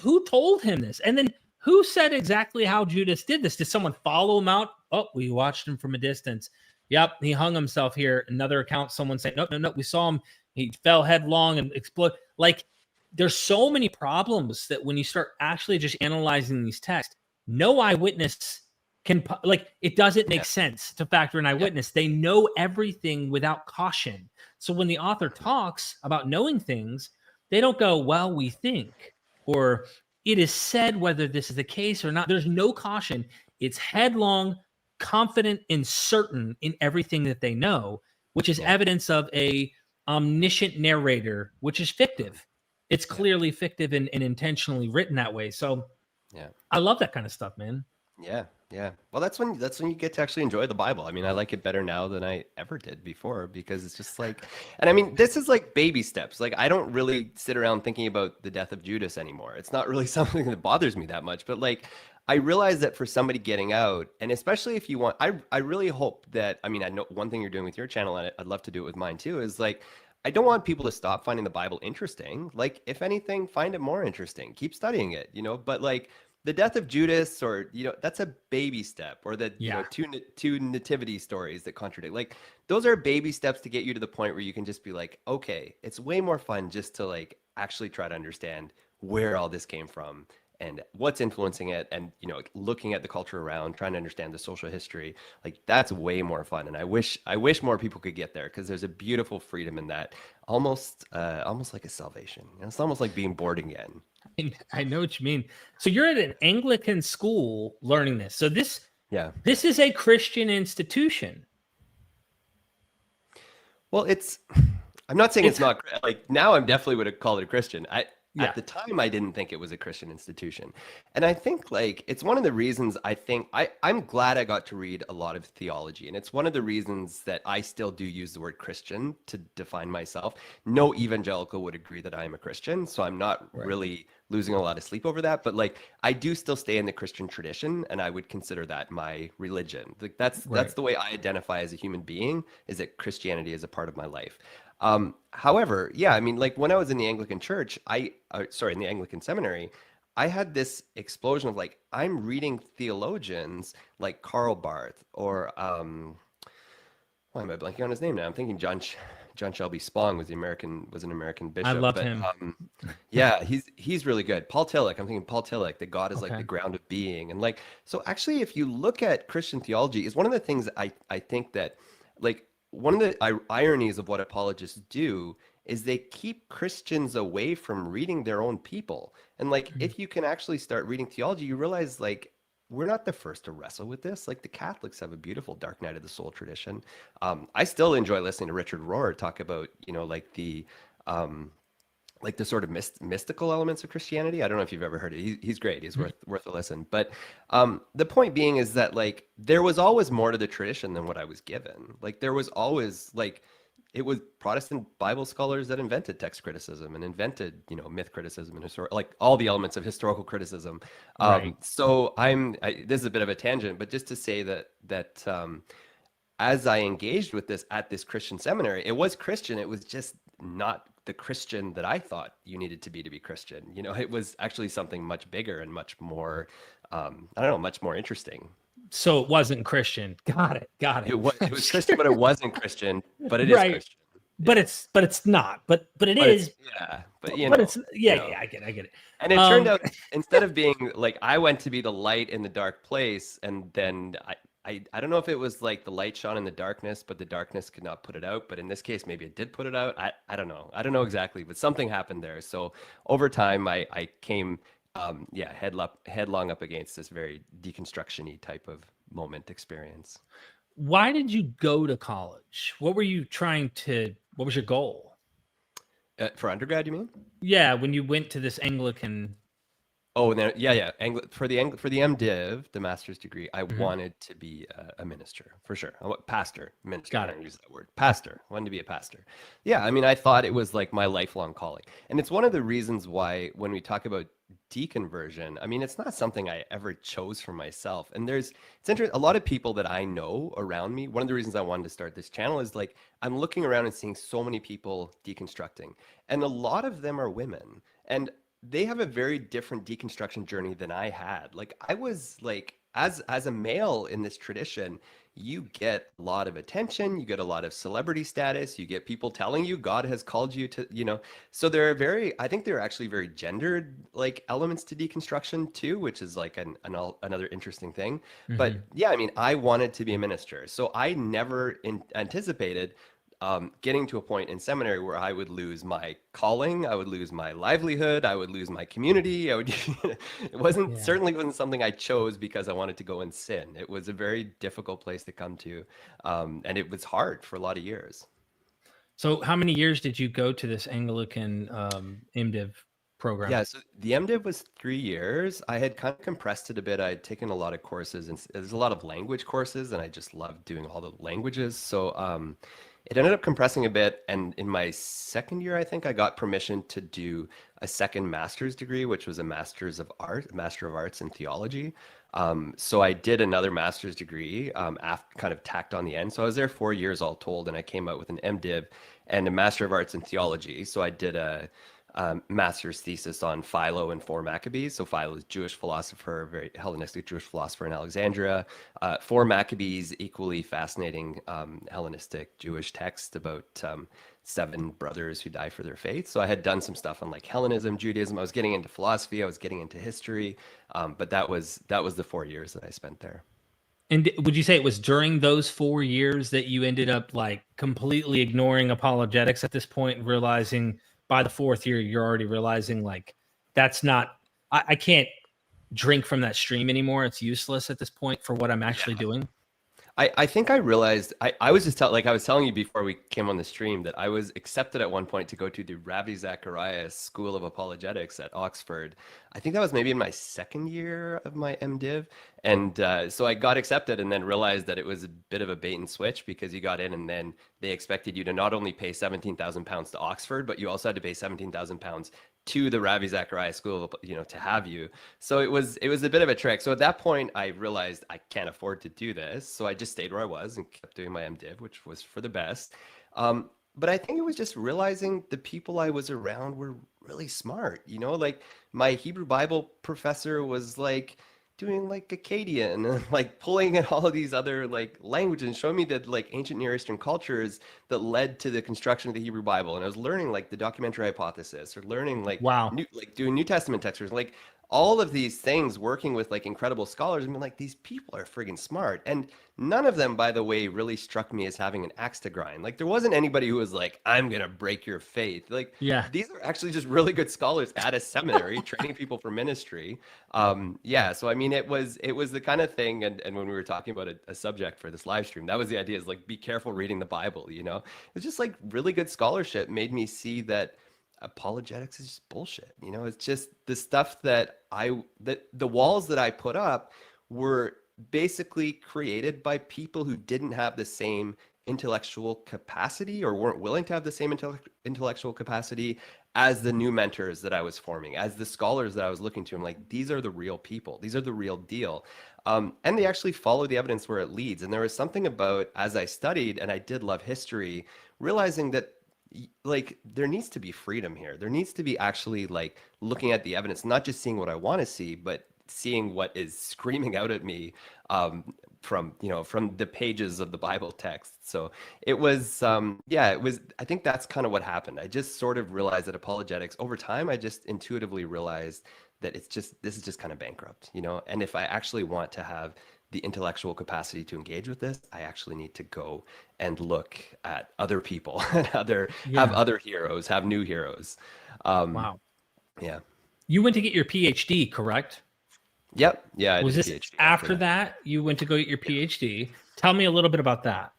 Who told him this? And then who said exactly how Judas did this? Did someone follow him out? Oh, we watched him from a distance. Yep, he hung himself here. Another account, someone saying, no, we saw him. He fell headlong and exploded. Like, there's so many problems that when you start actually just analyzing these texts, no eyewitness can, like, it doesn't make sense to factor an eyewitness. They know everything without caution. So when the author talks about knowing things, they don't go, well, we think, or it is said whether this is the case or not. There's no caution. It's headlong, confident, and certain in everything that they know, which is evidence of a omniscient narrator, which is fictive. It's clearly fictive and intentionally written that way. So I love that kind of stuff, man. Yeah. Well, that's when you get to actually enjoy the Bible. I mean, I like it better now than I ever did before, because it's just like, and I mean, this is like baby steps. Like, I don't really sit around thinking about the death of Judas anymore. It's not really something that bothers me that much, but like, I realize that for somebody getting out, and especially if you want, I really hope that, I mean, I know one thing you're doing with your channel, and I'd love to do it with mine too, is like, I don't want people to stop finding the Bible interesting. Like, if anything, find it more interesting. Keep studying it, but like, the death of Judas, or that's a baby step, or the two nativity stories that contradict. Like, those are baby steps to get you to the point where you can just be like, okay, it's way more fun just to like actually try to understand where all this came from and what's influencing it, and looking at the culture around, trying to understand the social history. Like, that's way more fun, and I wish more people could get there, because there's a beautiful freedom in that, almost like a salvation. It's almost like being born again. I know what you mean. So you're at an Anglican school learning this. So this is a Christian institution. Well, I'm not saying it's not, like, now I'm definitely would have called it a Christian. At the time, I didn't think it was a Christian institution. And I think, like, it's one of the reasons I'm glad I got to read a lot of theology. And it's one of the reasons that I still do use the word Christian to define myself. No evangelical would agree that I am a Christian, so I'm not really losing a lot of sleep over that. But like, I do still stay in the Christian tradition, and I would consider that my religion. Like, that's the way I identify as a human being, is that Christianity is a part of my life. However, I mean, like, when I was in the Anglican church, in the Anglican seminary, I had this explosion of like, I'm reading theologians like Karl Barth, or why am I blanking on his name now? I'm thinking John Shelby Spong was an American bishop. I love him. He's really good. Paul Tillich, I'm thinking Paul Tillich, that God is like the ground of being. And like, so actually, if you look at Christian theology, is one of the things that I think that, like, one of the ironies of what apologists do is they keep Christians away from reading their own people. And like, if you can actually start reading theology, you realize, like, we're not the first to wrestle with this. Like, the Catholics have a beautiful dark night of the soul tradition. I still enjoy listening to Richard Rohr talk about, like the sort of mystical elements of Christianity. I don't know if you've ever heard it. He's great. He's worth a listen. But the point being is that, like, there was always more to the tradition than what I was given. Like, there was always, like, it was Protestant Bible scholars that invented text criticism and invented, myth criticism and like all the elements of historical criticism. So this is a bit of a tangent, but just to say that as I engaged with this at this Christian seminary, it was Christian. It was just not the Christian that I thought you needed to be Christian. It was actually something much bigger and much more, much more interesting. So it wasn't Christian. Got it. It was Christian, but it wasn't Christian. But it is Christian. But it's not. But it is. But it's I get it. And it turned out, instead of being like, I went to be the light in the dark place, and then I don't know if it was like the light shone in the darkness, but the darkness could not put it out. But in this case, maybe it did put it out. I don't know. I don't know exactly, but something happened there. So over time, I came headlong up against this very deconstruction-y type of moment experience. Why did you go to college? What was your goal? For undergrad, you mean? Yeah, when you went to this Anglican. Oh, then for the MDiv, the master's degree, I wanted to be a minister, for sure. Pastor, minister. Got it. I don't use that word. Pastor. I wanted to be a pastor. Yeah, I mean, I thought it was like my lifelong calling, and it's one of the reasons why when we talk about deconversion, I mean, it's not something I ever chose for myself. And it's interesting. A lot of people that I know around me. One of the reasons I wanted to start this channel is like, I'm looking around and seeing so many people deconstructing, and a lot of them are women. And they have a very different deconstruction journey than I had. Like I was like as a male in this tradition, you get a lot of attention, you get a lot of celebrity status, you get people telling you God has called you to, so there are I think there are actually very gendered like elements to deconstruction too, which is like another interesting thing. But Hmm. yeah, I mean, I wanted to be a minister, so I never anticipated getting to a point in seminary where I would lose my calling, I would lose my livelihood, I would lose my community. It Yeah. certainly wasn't something I chose because I wanted to go and sin. It was a very difficult place to come to. And it was hard for a lot of years. So how many years did you go to this Anglican MDiv program? Yeah, so the MDiv was 3 years. I had kind of compressed it a bit. I had taken a lot of courses, and there's a lot of language courses, and I just loved doing all the languages. So it ended up compressing a bit. And in my second year, I think I got permission to do a second master's degree, which was a Master of Arts in theology. So I did another master's degree after kind of tacked on the end. So I was there 4 years all told, and I came out with an MDiv and a Master of Arts in theology. So I did a master's thesis on Philo and Four Maccabees. So Philo is Jewish philosopher, very Hellenistic Jewish philosopher in Alexandria. Four Maccabees, equally fascinating Hellenistic Jewish text about seven brothers who die for their faith. So I had done some stuff on like Hellenism, Judaism. I was getting into philosophy. I was getting into history. But that was the 4 years that I spent there. And would you say it was during those 4 years that you ended up like completely ignoring apologetics at this point and realizing by the fourth year, you're already realizing like, that's not, I can't drink from that stream anymore. It's useless at this point for what I'm actually doing. I think I realized I was just like I was telling you before we came on the stream that I was accepted at one point to go to the Ravi Zacharias School of Apologetics at Oxford. I think that was maybe in my second year of my MDiv. And so I got accepted and then realized that it was a bit of a bait and switch because you got in and then they expected you to not only pay £17,000 to Oxford, but you also had to pay £17,000 to the Ravi Zacharias School of, to have you. So it was a bit of a trick. So at that point, I realized I can't afford to do this. So I just stayed where I was and kept doing my MDiv, which was for the best. But I think it was just realizing the people I was around were really smart. Like my Hebrew Bible professor was like doing like Akkadian and like pulling in all of these other like languages and showing me that like ancient Near Eastern cultures that led to the construction of the Hebrew Bible. And I was learning like the documentary hypothesis or learning like Wow. doing New Testament textures, like all of these things, working with like incredible scholars and being like, these people are friggin' smart. And none of them, by the way, really struck me as having an axe to grind. Like there wasn't anybody who was like, I'm gonna break your faith. Like Yeah. these are actually just really good scholars at a seminary training people for ministry. Yeah, so I mean it was the kind of thing, and when we were talking about a subject for this live stream, that was the idea, is like be careful reading the Bible. It's just like really good scholarship made me see that apologetics is just bullshit. It's just the stuff that the walls that I put up were basically created by people who didn't have the same intellectual capacity or weren't willing to have the same intellectual capacity as the new mentors that I was forming, as the scholars that I was looking to. I'm like, these are the real people. These are the real deal. And they actually follow the evidence where it leads. And there was something about, as I studied, and I did love history, realizing that like there needs to be freedom here. There needs to be actually like looking at the evidence, not just seeing what I want to see, but seeing what is screaming out at me from the pages of the Bible text. So it was I think that's kind of what happened. I just sort of realized that apologetics over time, I just intuitively realized that this is just kind of bankrupt, and if I actually want to have the intellectual capacity to engage with this, I actually need to go and look at other people and have other heroes, have new heroes. Wow. Yeah. You went to get your PhD, correct? Yep. Yeah. I Was did this PhD after that you went to go get your PhD? Tell me a little bit about that.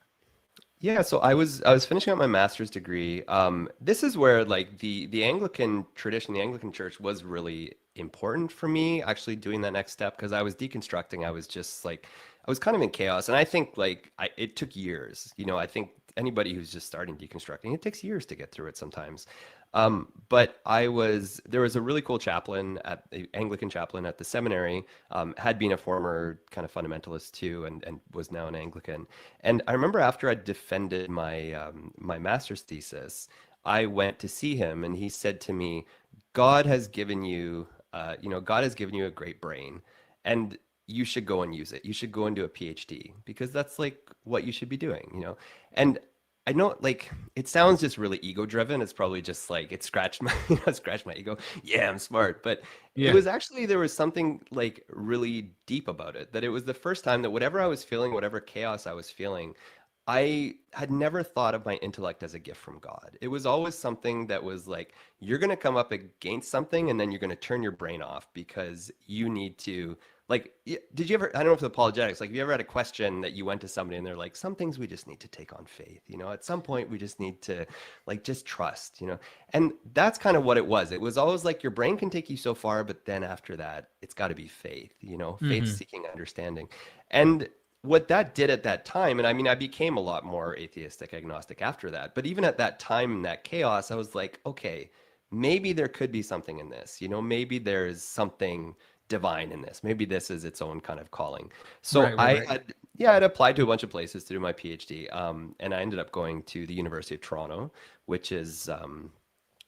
Yeah, so I was finishing up my master's degree. This is where like the Anglican tradition, the Anglican Church was really important for me, actually doing that next step, because I was deconstructing. I was just like I was kind of in chaos, and I think like it took years. I think anybody who's just starting deconstructing, it takes years to get through it sometimes. But there was a really cool chaplain at the Anglican chaplain at the seminary, had been a former kind of fundamentalist too, and was now an Anglican. And I remember after I defended my master's thesis, I went to see him, and he said to me, God has given you, God has given you a great brain, and you should go and use it. You should go and do a PhD because that's like what you should be doing, And I know, like, it sounds just really ego driven. It's probably just like it scratched my, it scratched my ego. Yeah, I'm smart, but it Yeah. was actually there was something like really deep about it. That it was the first time that whatever I was feeling, whatever chaos I was feeling, I had never thought of my intellect as a gift from God. It was always something that was like, you're going to come up against something and then you're going to turn your brain off because you need to, like, did you ever, I don't know if it's apologetics, like, have you ever had a question that you went to somebody and they're like, some things we just need to take on faith, at some point we just need to, like, just trust, And that's kind of what it was. It was always like your brain can take you so far, but then after that, it's got to be faith, faith Hmm. seeking understanding. And what that did at that time, and I mean, I became a lot more atheistic, agnostic after that. But even at that time in that chaos, I was like, okay, maybe there could be something in this. Maybe there's something divine in this. Maybe this is its own kind of calling. So Right, right, right. I'd applied to a bunch of places to do my PhD, and I ended up going to the University of Toronto, which is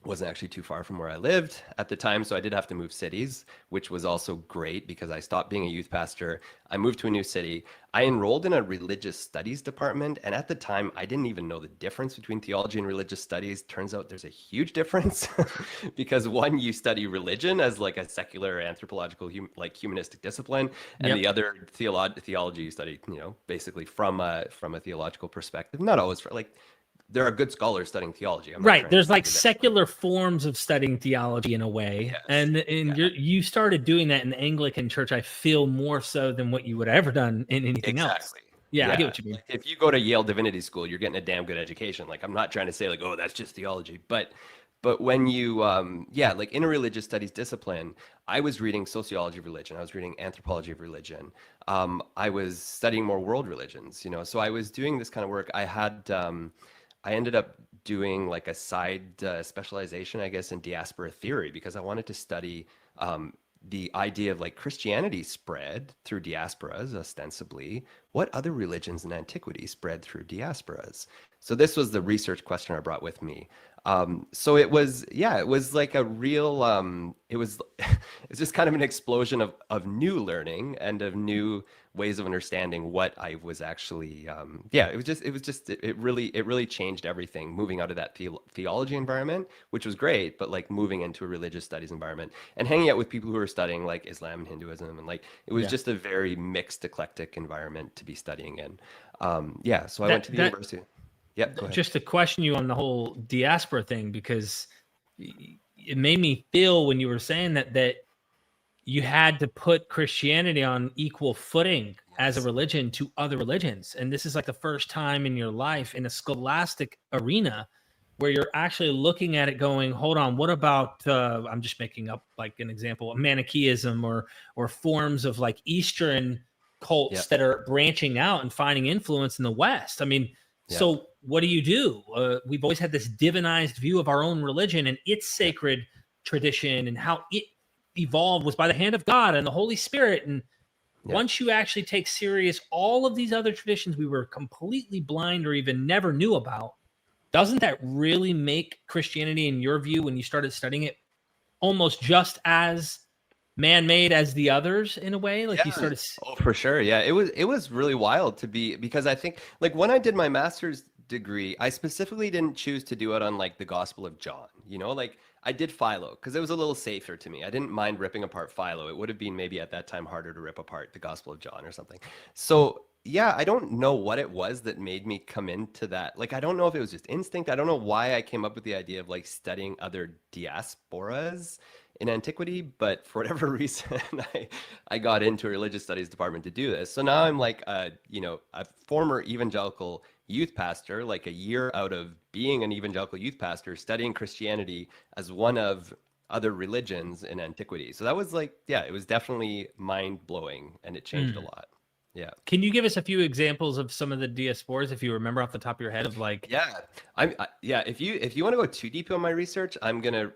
wasn't actually too far from where I lived at the time. So I did have to move cities, which was also great because I stopped being a youth pastor. I moved to a new city. I enrolled in a religious studies department. And at the time, I didn't even know the difference between theology and religious studies. Turns out there's a huge difference because one, you study religion as like a secular anthropological, humanistic discipline. And Yep. the other theology you study, basically from a theological perspective, not always for like, there are good scholars studying theology. I'm not Right. trying to There's like say that. secular forms of studying theology in a way. Yes. And Yeah, you started doing that in the Anglican church, I feel, more so than what you would have ever done in anything else. exactly. Yeah, I get Yeah. what you mean. Like if you go to Yale Divinity School, you're getting a damn good education. Like I'm not trying to say like, oh, that's just theology, but when you like in a religious studies discipline, I was reading sociology of religion. I was reading anthropology of religion. I was studying more world religions, So I was doing this kind of work. I ended up doing like a side specialization, I guess, in diaspora theory because I wanted to study the idea of like Christianity spread through diasporas, ostensibly. What other religions in antiquity spread through diasporas? So this was the research question I brought with me. So it was like a real, it's just kind of an explosion of new learning and of new ways of understanding what I was actually, it really changed everything moving out of that theology environment, which was great, but like moving into a religious studies environment and hanging out with people who are studying like Islam and Hinduism. And like, it was Yeah. just a very mixed, eclectic environment to be studying in. So I went That to the that university. Yeah, go ahead. just to question you on the whole diaspora thing, because it made me feel when you were saying that you had to put Christianity on equal footing as a Yes. religion to other religions. And this is like the first time in your life in a scholastic arena where you're actually looking at it going, hold on, what about, I'm just making up like an example, Manichaeism or forms of like Eastern Yeah. cults that are branching out and finding influence in the West. I mean, Yeah. so what do? We've always had this divinized view of our own religion and its Yeah. sacred tradition and how it evolved was by the hand of God and the Holy Spirit. And Yeah. once you actually take serious all of these other traditions we were completely blind or even never knew about, doesn't that really make Christianity, in your view, when you started studying it, almost just as man-made as the others in a way? Like you Yeah. started. Oh, for sure. Yeah. It was really wild to be because I think like when I did my master's degree, I specifically didn't choose to do it on like the Gospel of John, like I did Philo because it was a little safer to me. I didn't mind ripping apart Philo. It would have been maybe at that time harder to rip apart the Gospel of John or something. So yeah, I don't know what it was that made me come into that. Like, I don't know if it was just instinct. I don't know why I came up with the idea of like studying other diasporas in antiquity, but for whatever reason, I got into a religious studies department to do this. So now I'm like a former evangelical youth pastor, like a year out of being an evangelical youth pastor, studying Christianity as one of other religions in antiquity. So that was like, yeah, it was definitely mind blowing and it changed a Mm. lot. Yeah. Can you give us a few examples of some of the diasporas, if you remember off the top of your head, of like? Yeah, yeah. If you want to go too deep on my research, I'm gonna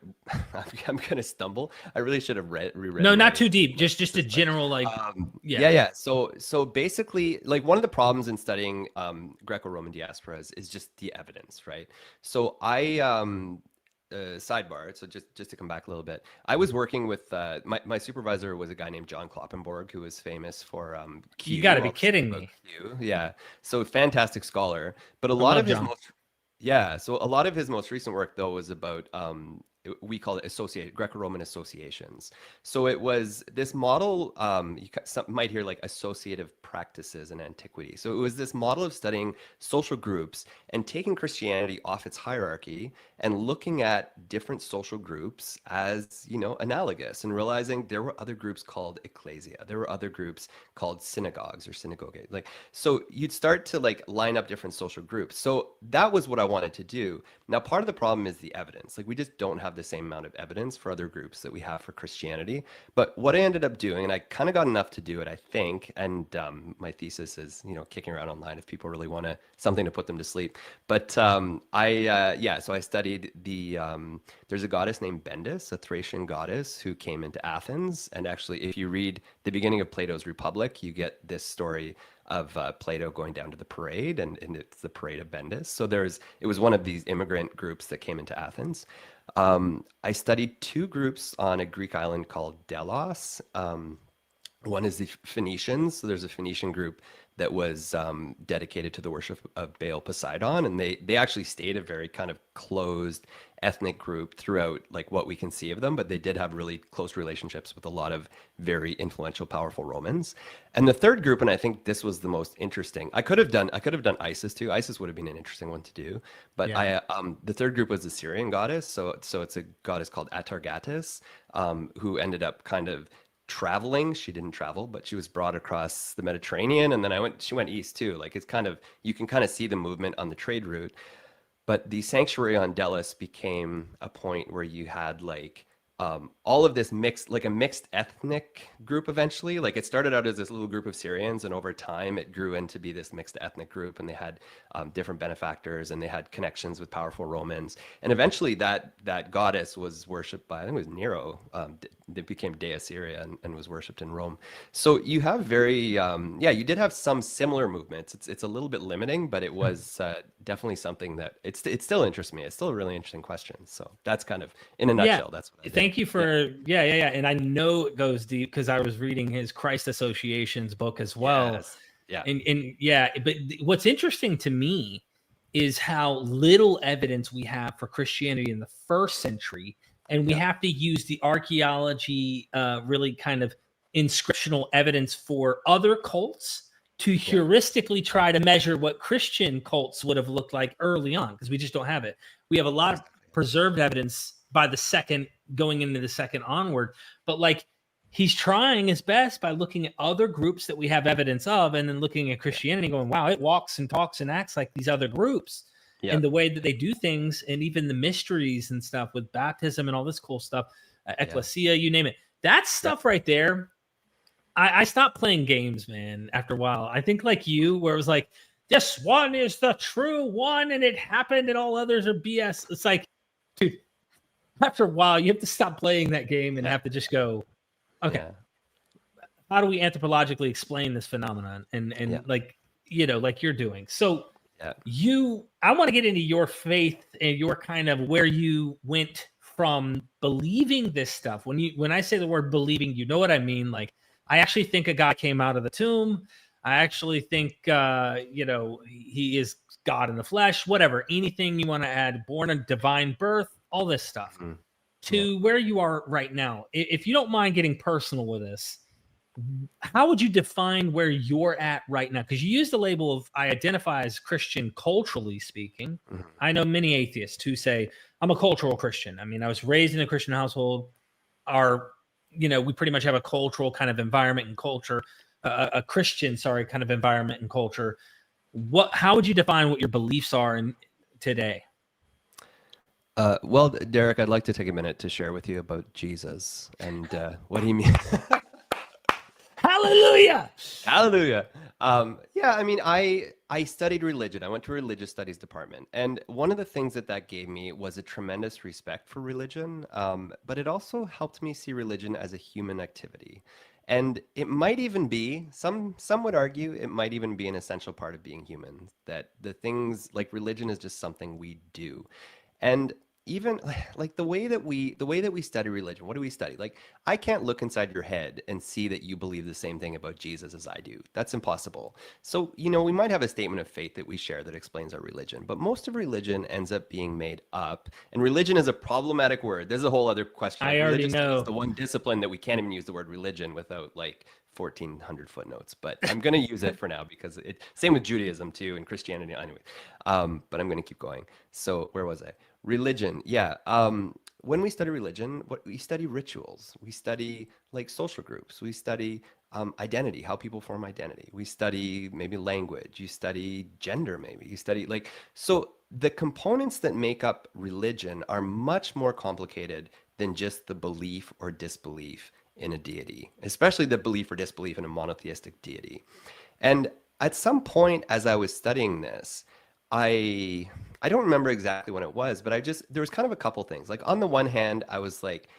I'm gonna stumble. I really should have reread No, my not too deep. my Just a thesis, but general like. yeah, Yeah. yeah. So basically, like one of the problems in studying Greco-Roman diasporas is just the evidence, right? So sidebar. So just to come back a little bit, I was working with my supervisor was a guy named John Kloppenborg, who was famous for You got to Q, be all the stuff kidding about me. Q. Yeah, so fantastic scholar. But a I lot love of his John. most yeah, so a lot of his most recent work though was about we call it associate Greco-Roman associations. So it was this model, some might hear like associative practices in antiquity. So it was this model of studying social groups and taking Christianity off its hierarchy and looking at different social groups as, analogous, and realizing there were other groups called ecclesia. There were other groups called synagogues or synagogue. Like, so you'd start to like line up different social groups. So that was what I wanted to do. Now, part of the problem is the evidence. Like, we just don't have the same amount of evidence for other groups that we have for Christianity. But what I ended up doing, and I kind of got enough to do it, I think, and my thesis is, kicking around online if people really want something to put them to sleep. But so I studied there's a goddess named Bendis, a Thracian goddess who came into Athens. And actually, if you read the beginning of Plato's Republic, you get this story of Plato going down to the parade, and it's the parade of Bendis. So it was one of these immigrant groups that came into Athens. I studied two groups on a Greek island called Delos. One is the Phoenicians. So there's a Phoenician group that was dedicated to the worship of Baal Poseidon, and they actually stayed a very kind of closed ethnic group throughout, like what we can see of them, but they did have really close relationships with a lot of very influential, powerful Romans. And the third group, and I think this was the most interesting. I could have done Isis too. Isis would have been an interesting one to do, but Yeah. the third group was the Syrian goddess. So it's a goddess called Atargatis, who ended up kind of traveling. She didn't travel, but she was brought across the Mediterranean, and then she went east too. Like, it's kind of, you can kind of see the movement on the trade route. But the sanctuary on Delos became a point where you had like all of this mixed, like a mixed ethnic group eventually. Like, it started out as this little group of Syrians, and over time it grew into be this mixed ethnic group, and they had different benefactors, and they had connections with powerful Romans. And eventually that goddess was worshipped by, I think it was Nero. It became Dea Syria, and was worshipped in Rome. So you have you did have some similar movements. It's a little bit limiting, but it was definitely something that it still interests me. It's still a really interesting question. So that's kind of, in a Yeah. nutshell, that's what I did. Thank you for yeah. And I know it goes deep because I was reading his Christ Associations book as well. Yes. Yeah. And yeah, but what's interesting to me is how little evidence we have for Christianity in the first century, and we have to use the archaeology, really kind of inscriptional evidence for other cults to heuristically try to measure what Christian cults would have looked like early on, because we just don't have it. We have a lot of preserved evidence by the second, going into the second onward, but like, he's trying his best by looking at other groups that we have evidence of, and then looking at Christianity going, wow, it walks and talks and acts like these other groups. And the way that they do things, and even the mysteries and stuff with baptism and all this cool stuff, ecclesia, you name it. That stuff right there, I stopped playing games, man, after a while. I think like you, where it was like, this one is the true one, and it happened, and all others are BS. It's like, dude, after a while, you have to stop playing that game and have to just go, okay, how do we anthropologically explain this phenomenon? And like, like you're doing. So I want to get into your faith and your kind of where you went from believing this stuff. When I say the word believing, you know what I mean? Like, I actually think a guy came out of the tomb. I actually think, he is God in the flesh, whatever, anything you want to add, born a divine birth, all this stuff, to where you are right now. If you don't mind getting personal with this, how would you define where you're at right now? Because you use the label of, I identify as Christian culturally speaking. I know many atheists who say, I'm a cultural Christian. I mean, I was raised in a Christian household. We pretty much have a cultural kind of environment and culture, a Christian, kind of environment and culture. How would you define what your beliefs are today? Well, Derek, I'd like to take a minute to share with you about Jesus and what he means. Hallelujah. Hallelujah. I mean, I studied religion. I went to a religious studies department. And one of the things that gave me was a tremendous respect for religion. But it also helped me see religion as a human activity. And it might even be, some would argue, it might even be an essential part of being human, that the things like religion is just something we do. And even like the way that we study religion, what do we study? Like, I can't look inside your head and see that you believe the same thing about Jesus as I do. That's impossible. So, we might have a statement of faith that we share that explains our religion, but most of religion ends up being made up. And religion is a problematic word. There's a whole other question. I Like, already religious studies is know. the one discipline that we can't even use the word religion without like 1400 footnotes, but I'm going to use it for now because same with Judaism too and Christianity anyway. But I'm going to keep going. So where was I? Religion. Yeah. When we study religion, what we study rituals, we study like social groups, we study identity, how people form identity. We study maybe language, you study gender, maybe you study like, so the components that make up religion are much more complicated than just the belief or disbelief in a deity, especially the belief or disbelief in a monotheistic deity. And at some point, as I was studying this, I don't remember exactly when it was, but there was kind of a couple things. Like on the one hand, I was like,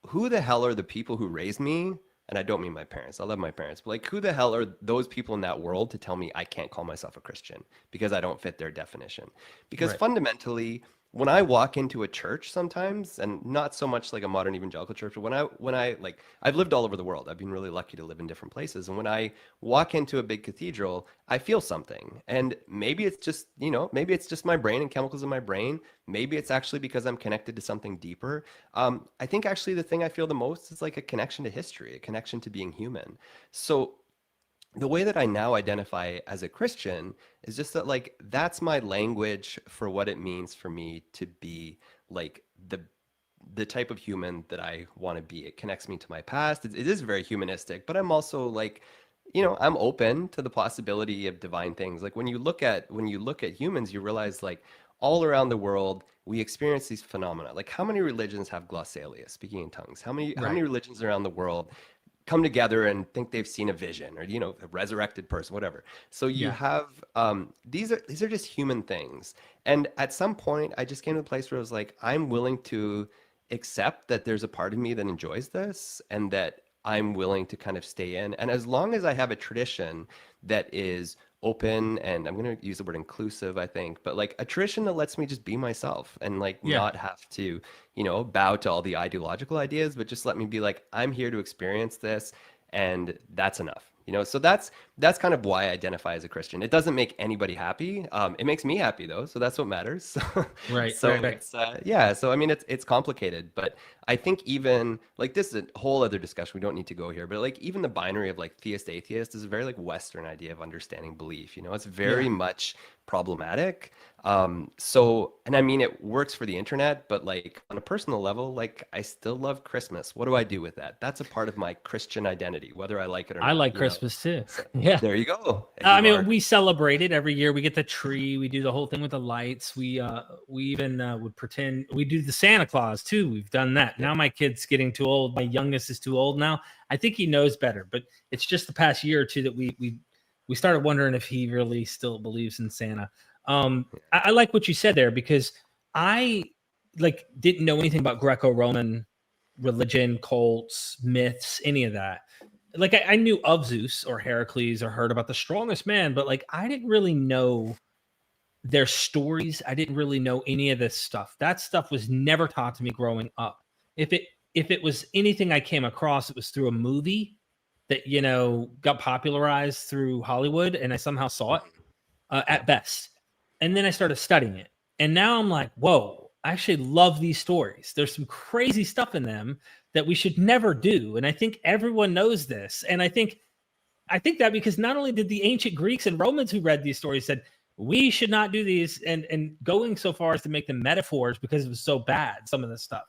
who the hell are the people who raised me? And I don't mean my parents. I love my parents, but like, who the hell are those people in that world to tell me I can't call myself a Christian because I don't fit their definition? Because Right. fundamentally, when I walk into a church sometimes, and not so much like a modern evangelical church, but when I like, I've lived all over the world. I've been really lucky to live in different places. And when I walk into a big cathedral, I feel something. And maybe it's just, maybe it's just my brain and chemicals in my brain. Maybe it's actually because I'm connected to something deeper. I think actually the thing I feel the most is like a connection to history, a connection to being human. So the way that I now identify as a Christian is just that like that's my language for what it means for me to be like the type of human that I want to be. It connects me to my past. It is very humanistic, but I'm also like, I'm open to the possibility of divine things. Like when you look at humans, you realize like all around the world we experience these phenomena. Like how many religions have glossolalia, speaking in tongues? How many Right. religions around the world come together and think they've seen a vision or a resurrected person, whatever. So you Yeah. have these are just human things. And at some point I just came to a place where I was like, I'm willing to accept that there's a part of me that enjoys this and that I'm willing to kind of stay in. And as long as I have a tradition that is open, and I'm going to use the word inclusive, I think, but like a tradition that lets me just be myself and like Yeah. not have to, bow to all the ideological ideas, but just let me be like, I'm here to experience this and that's enough. So that's kind of why I identify as a Christian. It doesn't make anybody happy. It makes me happy though, so that's what matters. Right. So Right. Right. it's yeah. So I mean, it's complicated, but I think even like this is a whole other discussion. We don't need to go here, but like even the binary of like theist atheist is a very like Western idea of understanding belief. It's Yeah. very much problematic. So, and I mean, it works for the internet, but like on a personal level, like I still love Christmas. What do I do with that? That's a part of my Christian identity, whether I like it or I not, like you know? Christmas too. So Yeah. there you go. I You mean, are, we celebrate it every year. We get the tree. We do the whole thing with the lights. We even would pretend we do the Santa Claus too. We've done that. yeah, Now my kid's getting too old. My youngest is too old now. I think he knows better, but it's just the past year or two that we started wondering if he really still believes in Santa. I like what you said there because I like didn't know anything about Greco-Roman religion, cults, myths, any of that. Like I knew of Zeus or Heracles or heard about the strongest man, but like I didn't really know their stories. I didn't really know any of this stuff. That stuff was never taught to me growing up. If it was anything I came across, it was through a movie that got popularized through Hollywood, and I somehow saw it mhm, at yeah, best. And then I started studying it. And now I'm like, whoa, I actually love these stories. There's some crazy stuff in them that we should never do. And I think everyone knows this. And I think that because not only did the ancient Greeks and Romans who read these stories said, we should not do these, and going so far as to make them metaphors because it was so bad, some of this stuff.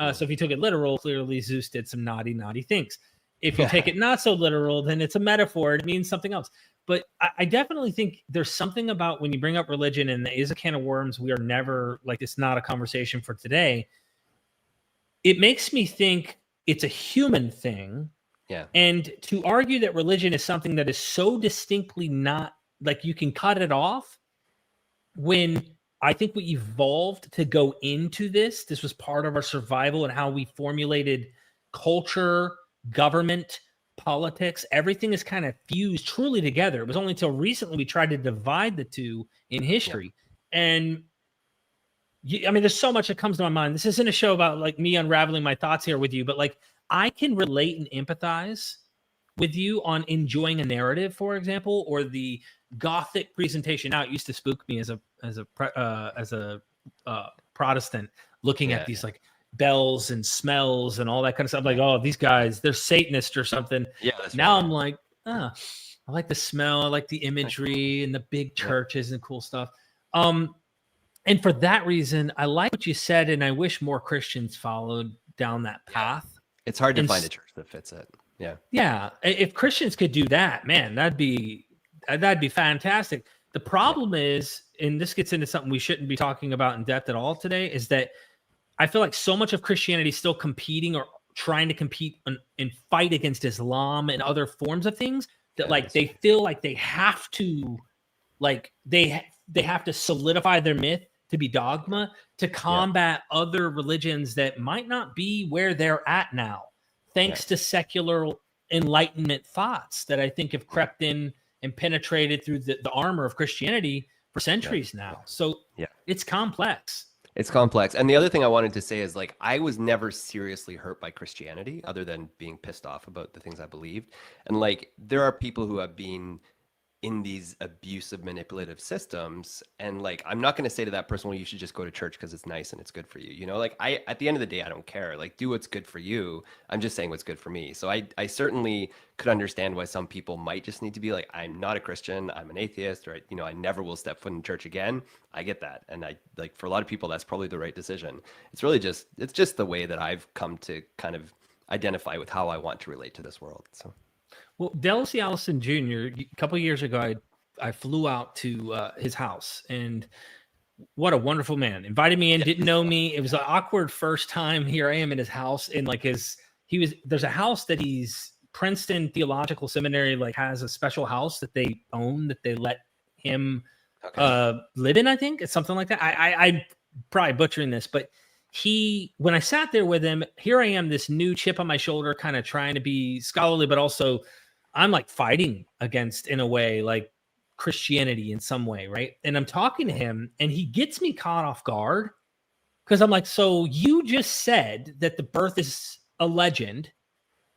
mm, So if you took it literal, clearly Zeus did some naughty, naughty things. If you take yeah, it not so literal, then it's a metaphor. It means something else. But I definitely think there's something about when you bring up religion, and it is a can of worms. We are never like, it's not a conversation for today. It makes me think it's a human thing. yeah, And to argue that religion is something that is so distinctly not like you can cut it off when I think we evolved to go into this. This was part of our survival and how we formulated culture, government, politics. Everything is kind of fused truly together. It was only until recently we tried to divide the two in yeah, history. And I mean, there's so much that comes to my mind. This isn't a show about like me unraveling my thoughts here with you, but like I can relate and empathize with you on enjoying a narrative, for example, or the Gothic presentation. Now, it used to spook me as a Protestant, looking at these like bells and smells and all that kind of stuff. Like, oh, these guys, they're Satanists or something. Yeah, that's now right. I'm like, I like the smell, I like the imagery and the big churches and cool stuff. And for that reason, I like what you said, and I wish more Christians followed down that path. It's hard to find a church that fits it. Yeah. Yeah. If Christians could do that, man, that'd be fantastic. The problem is, and this gets into something we shouldn't be talking about in depth at all today, is that I feel like so much of Christianity is still competing or trying to compete and fight against Islam and other forms of things that like they feel like they have to, like they have to solidify their myth to be dogma to combat other religions that might not be where they're at now, thanks to secular enlightenment thoughts that I think have crept in and penetrated through the armor of Christianity for centuries now. So it's complex. It's complex. And the other thing I wanted to say is like, I was never seriously hurt by Christianity other than being pissed off about the things I believed. And like, there are people who have been in these abusive, manipulative systems. And like, I'm not going to say to that person, well, you should just go to church because it's nice and it's good for you. You know, like at the end of the day, I don't care. Like, do what's good for you. I'm just saying what's good for me. So I certainly could understand why some people might just need to be like, I'm not a Christian, I'm an atheist, or, you know, I never will step foot in church again. I get that. And I like, for a lot of people, that's probably the right decision. It's really just, it's just the way that I've come to kind of identify with how I want to relate to this world. So. Well, Dallas Allison Jr., a couple of years ago, I flew out to his house, and what a wonderful man. Invited me in, didn't know me. It was an awkward first time. Here I am in his house, and like there's a house that Princeton Theological Seminary like has a special house that they own that they let him live in. I think it's something like that. I'm probably butchering this, but when I sat there with him, here I am, this new chip on my shoulder, kind of trying to be scholarly, but also I'm like fighting against, in a way, like Christianity in some way, right? And I'm talking to him and he gets me caught off guard because I'm like, so you just said that the birth is a legend,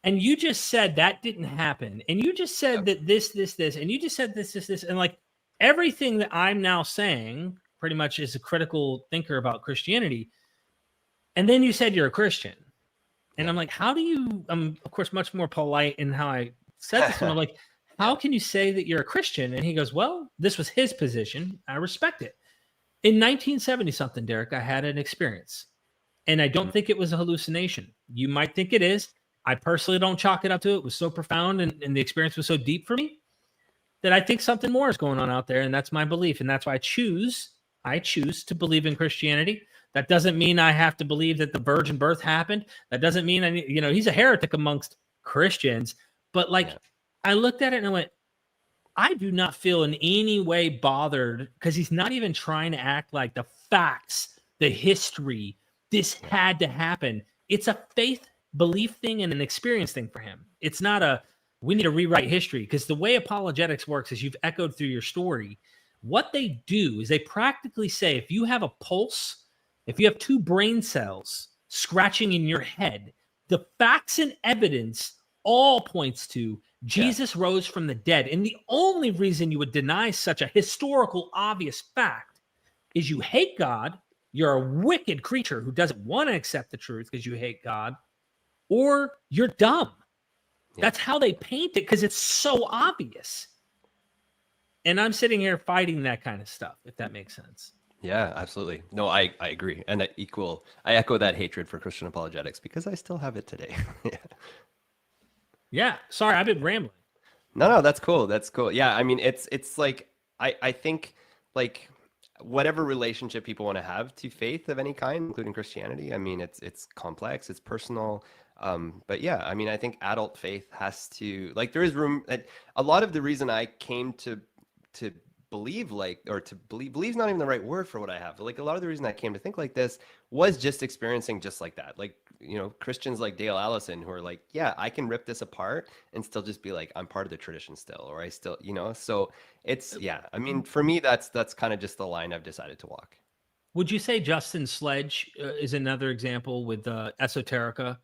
and you just said that didn't happen, and you just said that this, and you just said this, and like everything that I'm now saying pretty much is a critical thinker about Christianity. And then you said you're a Christian. And I'm like, how do you, I'm of course much more polite in how I said this. And I'm like, how can you say that you're a Christian? And he goes, well, this was his position. I respect it. In 1970 something, Derek, I had an experience, and I don't think it was a hallucination. You might think it is. I personally don't chalk it up to it. It was so profound, and the experience was so deep for me that I think something more is going on out there. And that's my belief. And that's why I choose to believe in Christianity. That doesn't mean I have to believe that the virgin birth happened. That doesn't mean he's a heretic amongst Christians. But I looked at it and I went, I do not feel in any way bothered, because he's not even trying to act like the facts, the history, this had to happen. It's a faith belief thing and an experience thing for him. It's not we need to rewrite history, because the way apologetics works, as you've echoed through your story, what they do is they practically say, if you have a pulse, if you have two brain cells scratching in your head, the facts and evidence all points to Jesus rose from the dead. And the only reason you would deny such a historical, obvious fact is you hate God, you're a wicked creature who doesn't want to accept the truth because you hate God, or you're dumb. That's how they paint it, because it's so obvious. And I'm sitting here fighting that kind of stuff, if that makes sense. Yeah, absolutely. No, I agree. And I echo that hatred for Christian apologetics, because I still have it today. Yeah. Sorry, I've been rambling. No, that's cool. That's cool. Yeah. I mean, it's like, I think like whatever relationship people want to have to faith of any kind, including Christianity, I mean, it's complex, it's personal. But yeah, I mean, I think adult faith has to, like, there is room. A lot of the reason I came to believe, like, or to believe's not even the right word for what I have. But like, a lot of the reason I came to think like this was just experiencing just like that. Like, Christians like Dale Allison, who are like, yeah, I can rip this apart and still just be like, I'm part of the tradition still, or I still, so it's, yeah, I mean, for me, that's kind of just the line I've decided to walk. Would you say Justin Sledge is another example with Esoterica?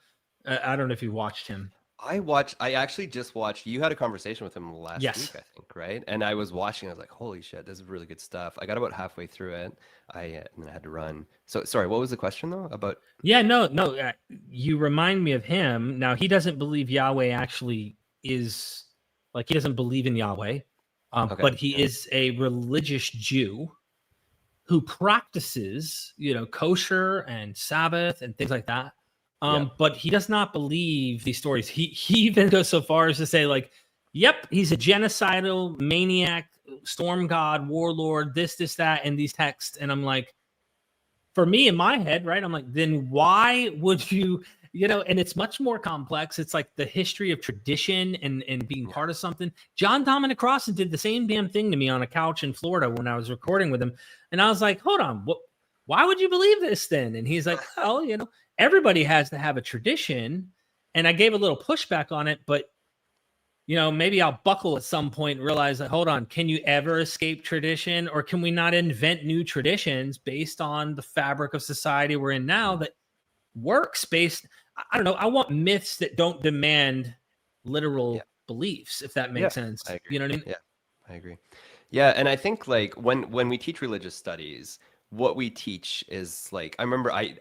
I don't know if you watched him. I actually just watched, you had a conversation with him last week, Yes. I think, right? And I was watching, I was like, holy shit, this is really good stuff. I got about halfway through it. And then I had to run. So sorry, what was the question though about? Yeah, no. You remind me of him. Now, he doesn't believe Yahweh actually is, like, he doesn't believe in Yahweh, Okay. but he is a religious Jew who practices, kosher and Sabbath and things like that. Yeah. But he does not believe these stories. He even goes so far as to say, like, yep, he's a genocidal maniac, storm god, warlord, this, that, and these texts. And I'm like, for me in my head, right? I'm like, then why would you, and it's much more complex. It's like the history of tradition and being part of something. John Dominic Crossan did the same damn thing to me on a couch in Florida when I was recording with him. And I was like, hold on, why would you believe this then? And he's like, oh, everybody has to have a tradition. And I gave a little pushback on it, but maybe I'll buckle at some point and realize that, hold on, can you ever escape tradition, or can we not invent new traditions based on the fabric of society we're in now that works based, I don't know. I want myths that don't demand literal beliefs, if that makes sense. I agree. You know what I mean? Yeah, I agree. Yeah, and I think like when we teach religious studies, what we teach is like, I remember I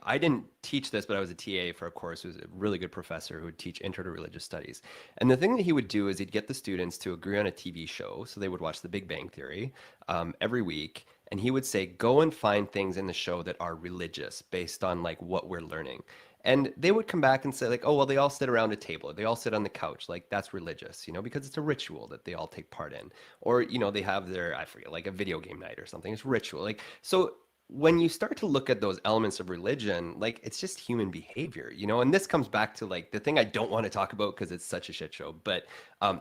didn't teach this, but I was a TA for a course who was a really good professor who would teach Intro to Religious Studies. And the thing that he would do is he'd get the students to agree on a TV show. So they would watch The Big Bang Theory every week. And he would say, go and find things in the show that are religious based on like what we're learning. And they would come back and say like, oh, well, they all sit around a table. They all sit on the couch. Like that's religious, because it's a ritual that they all take part in. Or, they have their, I forget, like a video game night or something. It's ritual. Like, so when you start to look at those elements of religion, like it's just human behavior, and this comes back to like the thing I don't want to talk about because it's such a shit show, but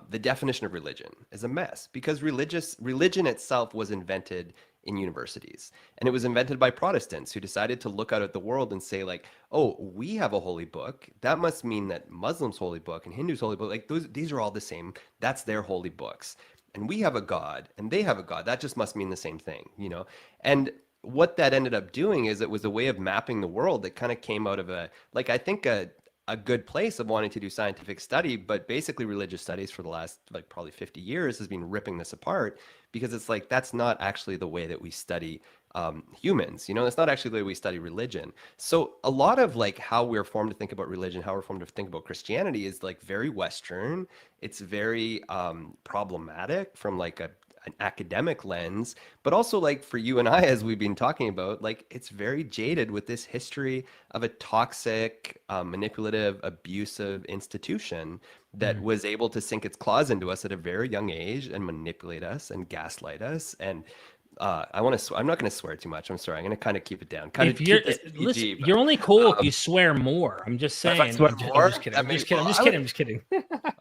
the definition of religion is a mess because religion itself was invented in universities, and it was invented by Protestants who decided to look out at the world and say like, oh, we have a holy book, that must mean that Muslims' holy book and Hindus' holy book, like these are all the same, that's their holy books, and we have a god and they have a god, that just must mean the same thing, and what that ended up doing is it was a way of mapping the world that kind of came out of I think a good place of wanting to do scientific study, but basically religious studies for the last like probably 50 years has been ripping this apart because it's like, that's not actually the way that we study humans, it's not actually the way we study religion. So a lot of like how we're formed to think about religion, how we're formed to think about Christianity is like very Western. It's very problematic from like an academic lens, but also like for you and I, as we've been talking about, like it's very jaded with this history of a toxic, manipulative, abusive institution that was able to sink its claws into us at a very young age and manipulate us and gaslight us. And I'm not going to swear too much. I'm sorry. I'm going to kind of keep it down. Kind of keep this PG, listen, but, you're only cool if you swear more. I'm just saying. If I swear more, I'm just kidding. I'm just kidding.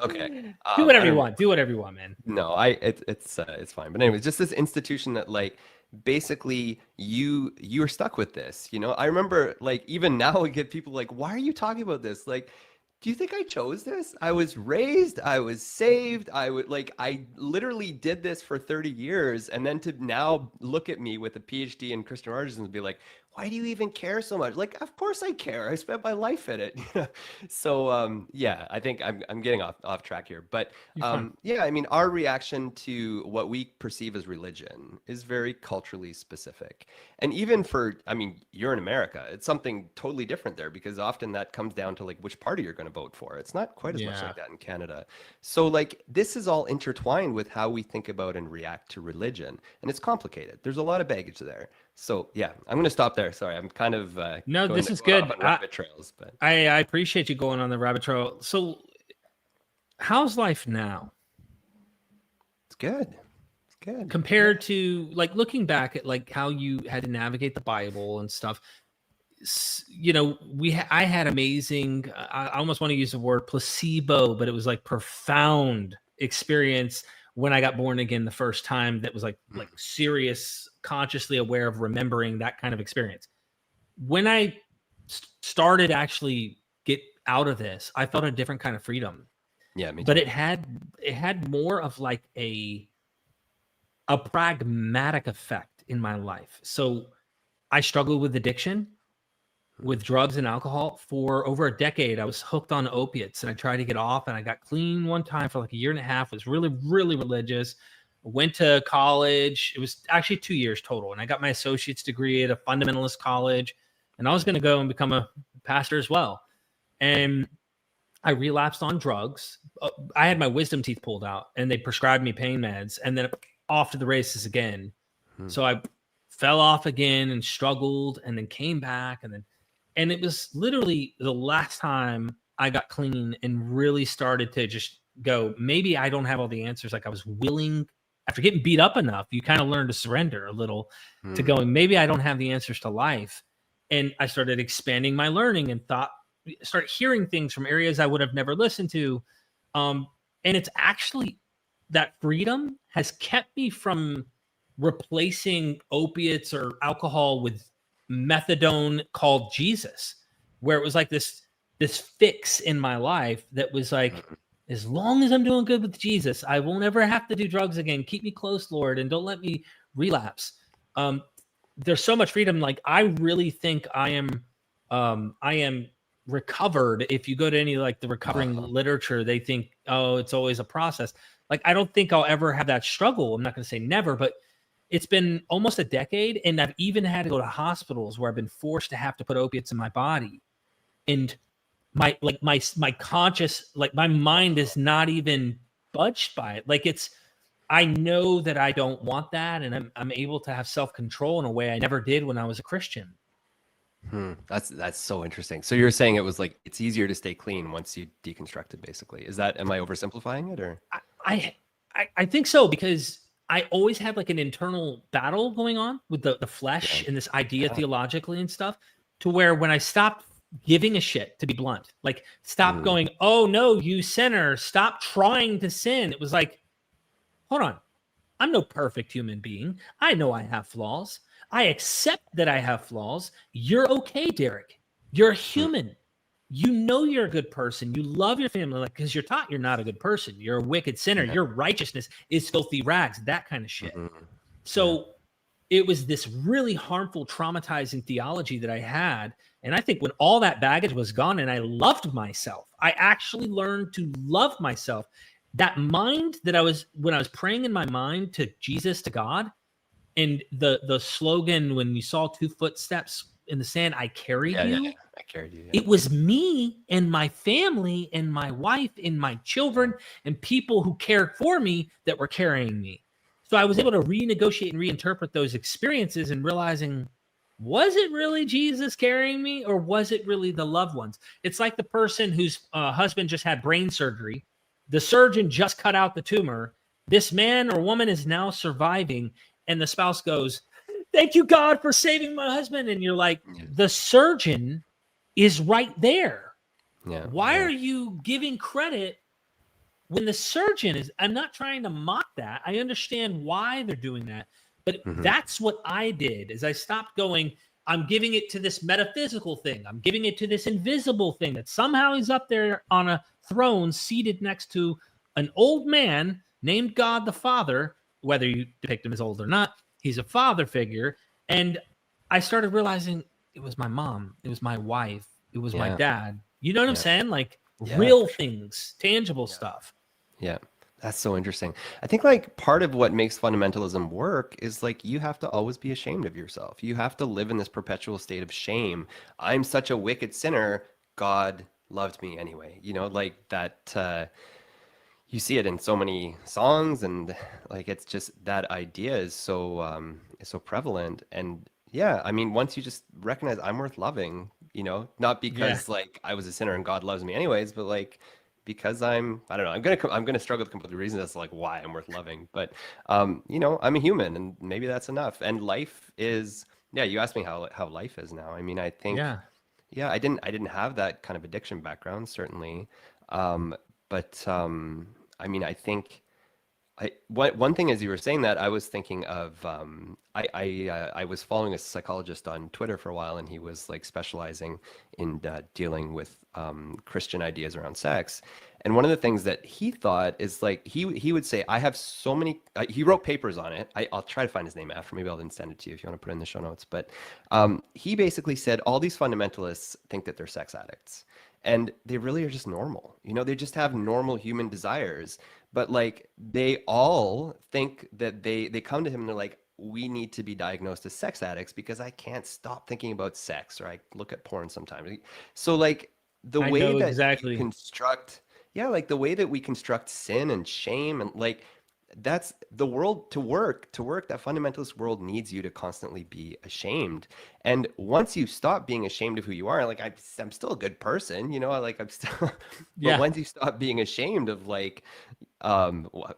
Okay. Do whatever you want. Do whatever you want, man. No, it's fine. But anyways, just this institution that like basically you're stuck with this. I remember like even now we get people like, why are you talking about this? Like, do you think I chose this? I was raised, I was saved, I literally did this for 30 years, and then to now look at me with a PhD in Christian artisans and be like, why do you even care so much? Like, of course I care. I spent my life in it. So yeah, I think I'm getting off track here. But yeah, I mean, our reaction to what we perceive as religion is very culturally specific. And even I mean, you're in America, it's something totally different there because often that comes down to like which party you're going to vote for. It's not quite as much like that in Canada. So like this is all intertwined with how we think about and react to religion. And it's complicated. There's a lot of baggage there. So yeah, I'm going to stop there. Sorry, I'm kind of no, this is good. Rabbit trails, but I appreciate you going on the rabbit trail. So, how's life now? It's good. It's good compared to like looking back at like how you had to navigate the Bible and stuff. I had amazing. I almost want to use the word placebo, but it was like profound experience when I got born again the first time. That was like serious, consciously aware of remembering that kind of experience. When I started actually get out of this, I felt a different kind of freedom. Yeah, me too. But it had more of like a pragmatic effect in my life. So I struggled with addiction, with drugs and alcohol for over a decade. I was hooked on opiates and I tried to get off, and I got clean one time for like a year and a half, was really, really religious. Went to college. It was actually 2 years total. And I got my associate's degree at a fundamentalist college, and I was going to go and become a pastor as well. And I relapsed on drugs. I had my wisdom teeth pulled out and they prescribed me pain meds, and then off to the races again. So I fell off again and struggled, and then came back, and it was literally the last time I got clean and really started to just go, maybe I don't have all the answers. Like I was willing, after getting beat up enough, you kind of learn to surrender a little to going, maybe I don't have the answers to life. And I started expanding my learning and started hearing things from areas I would have never listened to. And it's actually, that freedom has kept me from replacing opiates or alcohol with methadone called Jesus, where it was like this fix in my life that was like, as long as I'm doing good with Jesus, I won't ever have to do drugs again. Keep me close, Lord, and don't let me relapse. There's so much freedom. Like I really think I am recovered. If you go to any like the recovering literature, they think, oh, it's always a process. Like I don't think I'll ever have that struggle. I'm not going to say never, but it's been almost a decade, and I've even had to go to hospitals where I've been forced to have to put opiates in my body. And my conscious, like my mind is not even budged by it. Like I know that I don't want that, and I'm able to have self-control in a way I never did when I was a Christian. That's so interesting. So you're saying it was like, it's easier to stay clean once you deconstructed, basically. Am I oversimplifying it, or? I think so, because I always had like an internal battle going on with the flesh and this idea theologically and stuff, to where when I stopped giving a shit, to be blunt, like stop going, oh no, you sinner, stop trying to sin. It was like, hold on, I'm no perfect human being. I know I have flaws. I accept that I have flaws. You're okay, Derek. You're a human. You know you're a good person. You love your family, like, because you're taught you're not a good person. You're a wicked sinner. Your righteousness is filthy rags, that kind of shit. So it was this really harmful, traumatizing theology that I had. And I think when all that baggage was gone and I loved myself, I actually learned to love myself. That mind that when I was praying in my mind to Jesus, to God, and the slogan, when you saw 2 footsteps in the sand, I carried you. I carried you. It was me and my family and my wife and my children and people who cared for me that were carrying me. So I was able to renegotiate and reinterpret those experiences, and realizing, was it really Jesus carrying me, or was it really the loved ones? It's like the person whose husband just had brain surgery. The surgeon just cut out the tumor. This man or woman is now surviving, and the spouse goes, thank you, God, for saving my husband. And you're like, the surgeon is right there. Why are you giving credit when the surgeon is? I'm not trying to mock that. I understand why they're doing that. But that's what I did, is I stopped going, I'm giving it to this metaphysical thing. I'm giving it to this invisible thing that somehow is up there on a throne, seated next to an old man named God the Father. Whether you depict him as old or not, he's a father figure. And I started realizing it was my mom, it was my wife, it was my dad. You know what I'm saying? Like real things, tangible stuff. Yeah. That's so interesting. I think like part of what makes fundamentalism work is like, you have to always be ashamed of yourself. You have to live in this perpetual state of shame. I'm such a wicked sinner. God loved me anyway. You know, like that, you see it in so many songs, and like, it's just, that idea is so prevalent. And yeah, I mean, once you just recognize I'm worth loving, you know, not because like I was a sinner and God loves me anyways, but like, because I don't know, I'm gonna struggle to come up with the reasons as to like why I'm worth loving, but you know, I'm a human, and maybe that's enough. And life is, you asked me how life is now. I mean, I think I didn't have that kind of addiction background, certainly, but I mean, I think one thing, as you were saying that, I was thinking of I was following a psychologist on Twitter for a while, and he was like specializing in dealing with Christian ideas around sex. And one of the things that he thought is like he would say, I have so many. He wrote papers on it. I'll try to find his name after. Maybe I'll then send it to you if you want to put it in the show notes. But he basically said all these fundamentalists think that they're sex addicts, and they really are just normal. You know, they just have normal human desires. But like they all think that they come to him and they're like, we need to be diagnosed as sex addicts because I can't stop thinking about sex, or I look at porn sometimes. So like the I way know that exactly. you construct, yeah, like the way that we construct sin and shame, and like that's the world to work. That fundamentalist world needs you to constantly be ashamed. And once you stop being ashamed of who you are, like I'm still a good person, you know, like I'm still, but Yeah. once you stop being ashamed of like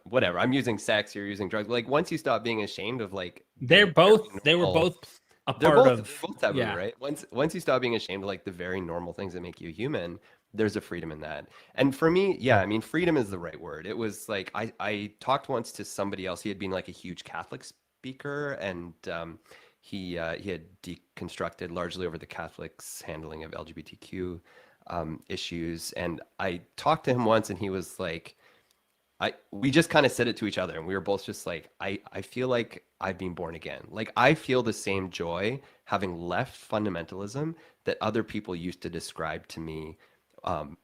whatever, I'm using sex, you're using drugs, like once you stop being ashamed of like They the were very normal, both a part they're of, both taboo, yeah. right? Once you stop being ashamed of like the very normal things that make you human, there's a freedom in that. And for me, yeah, I mean, freedom is the right word. It was like I talked once to somebody else. He had been like a huge Catholic speaker, and he had deconstructed largely over the Catholics' handling of LGBTQ issues. And I talked to him once, and he was like, we just kind of said it to each other, and we were both just like, I feel like I've been born again. Like I feel the same joy having left fundamentalism that other people used to describe to me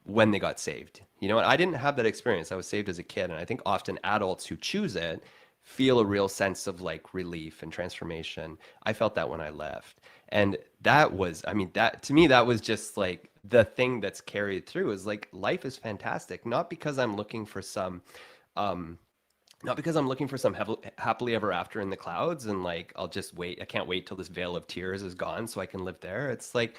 when they got saved. You know, and I didn't have that experience. I was saved as a kid, and I think often adults who choose it feel a real sense of like relief and transformation. I felt that when I left. And that was, I mean, that to me, that was just like the thing that's carried through is like life is fantastic, not because I'm looking for some um not because I'm looking for some happily ever after in the clouds and like I'll just wait. I can't wait till this veil of tears is gone so I can live there. It's like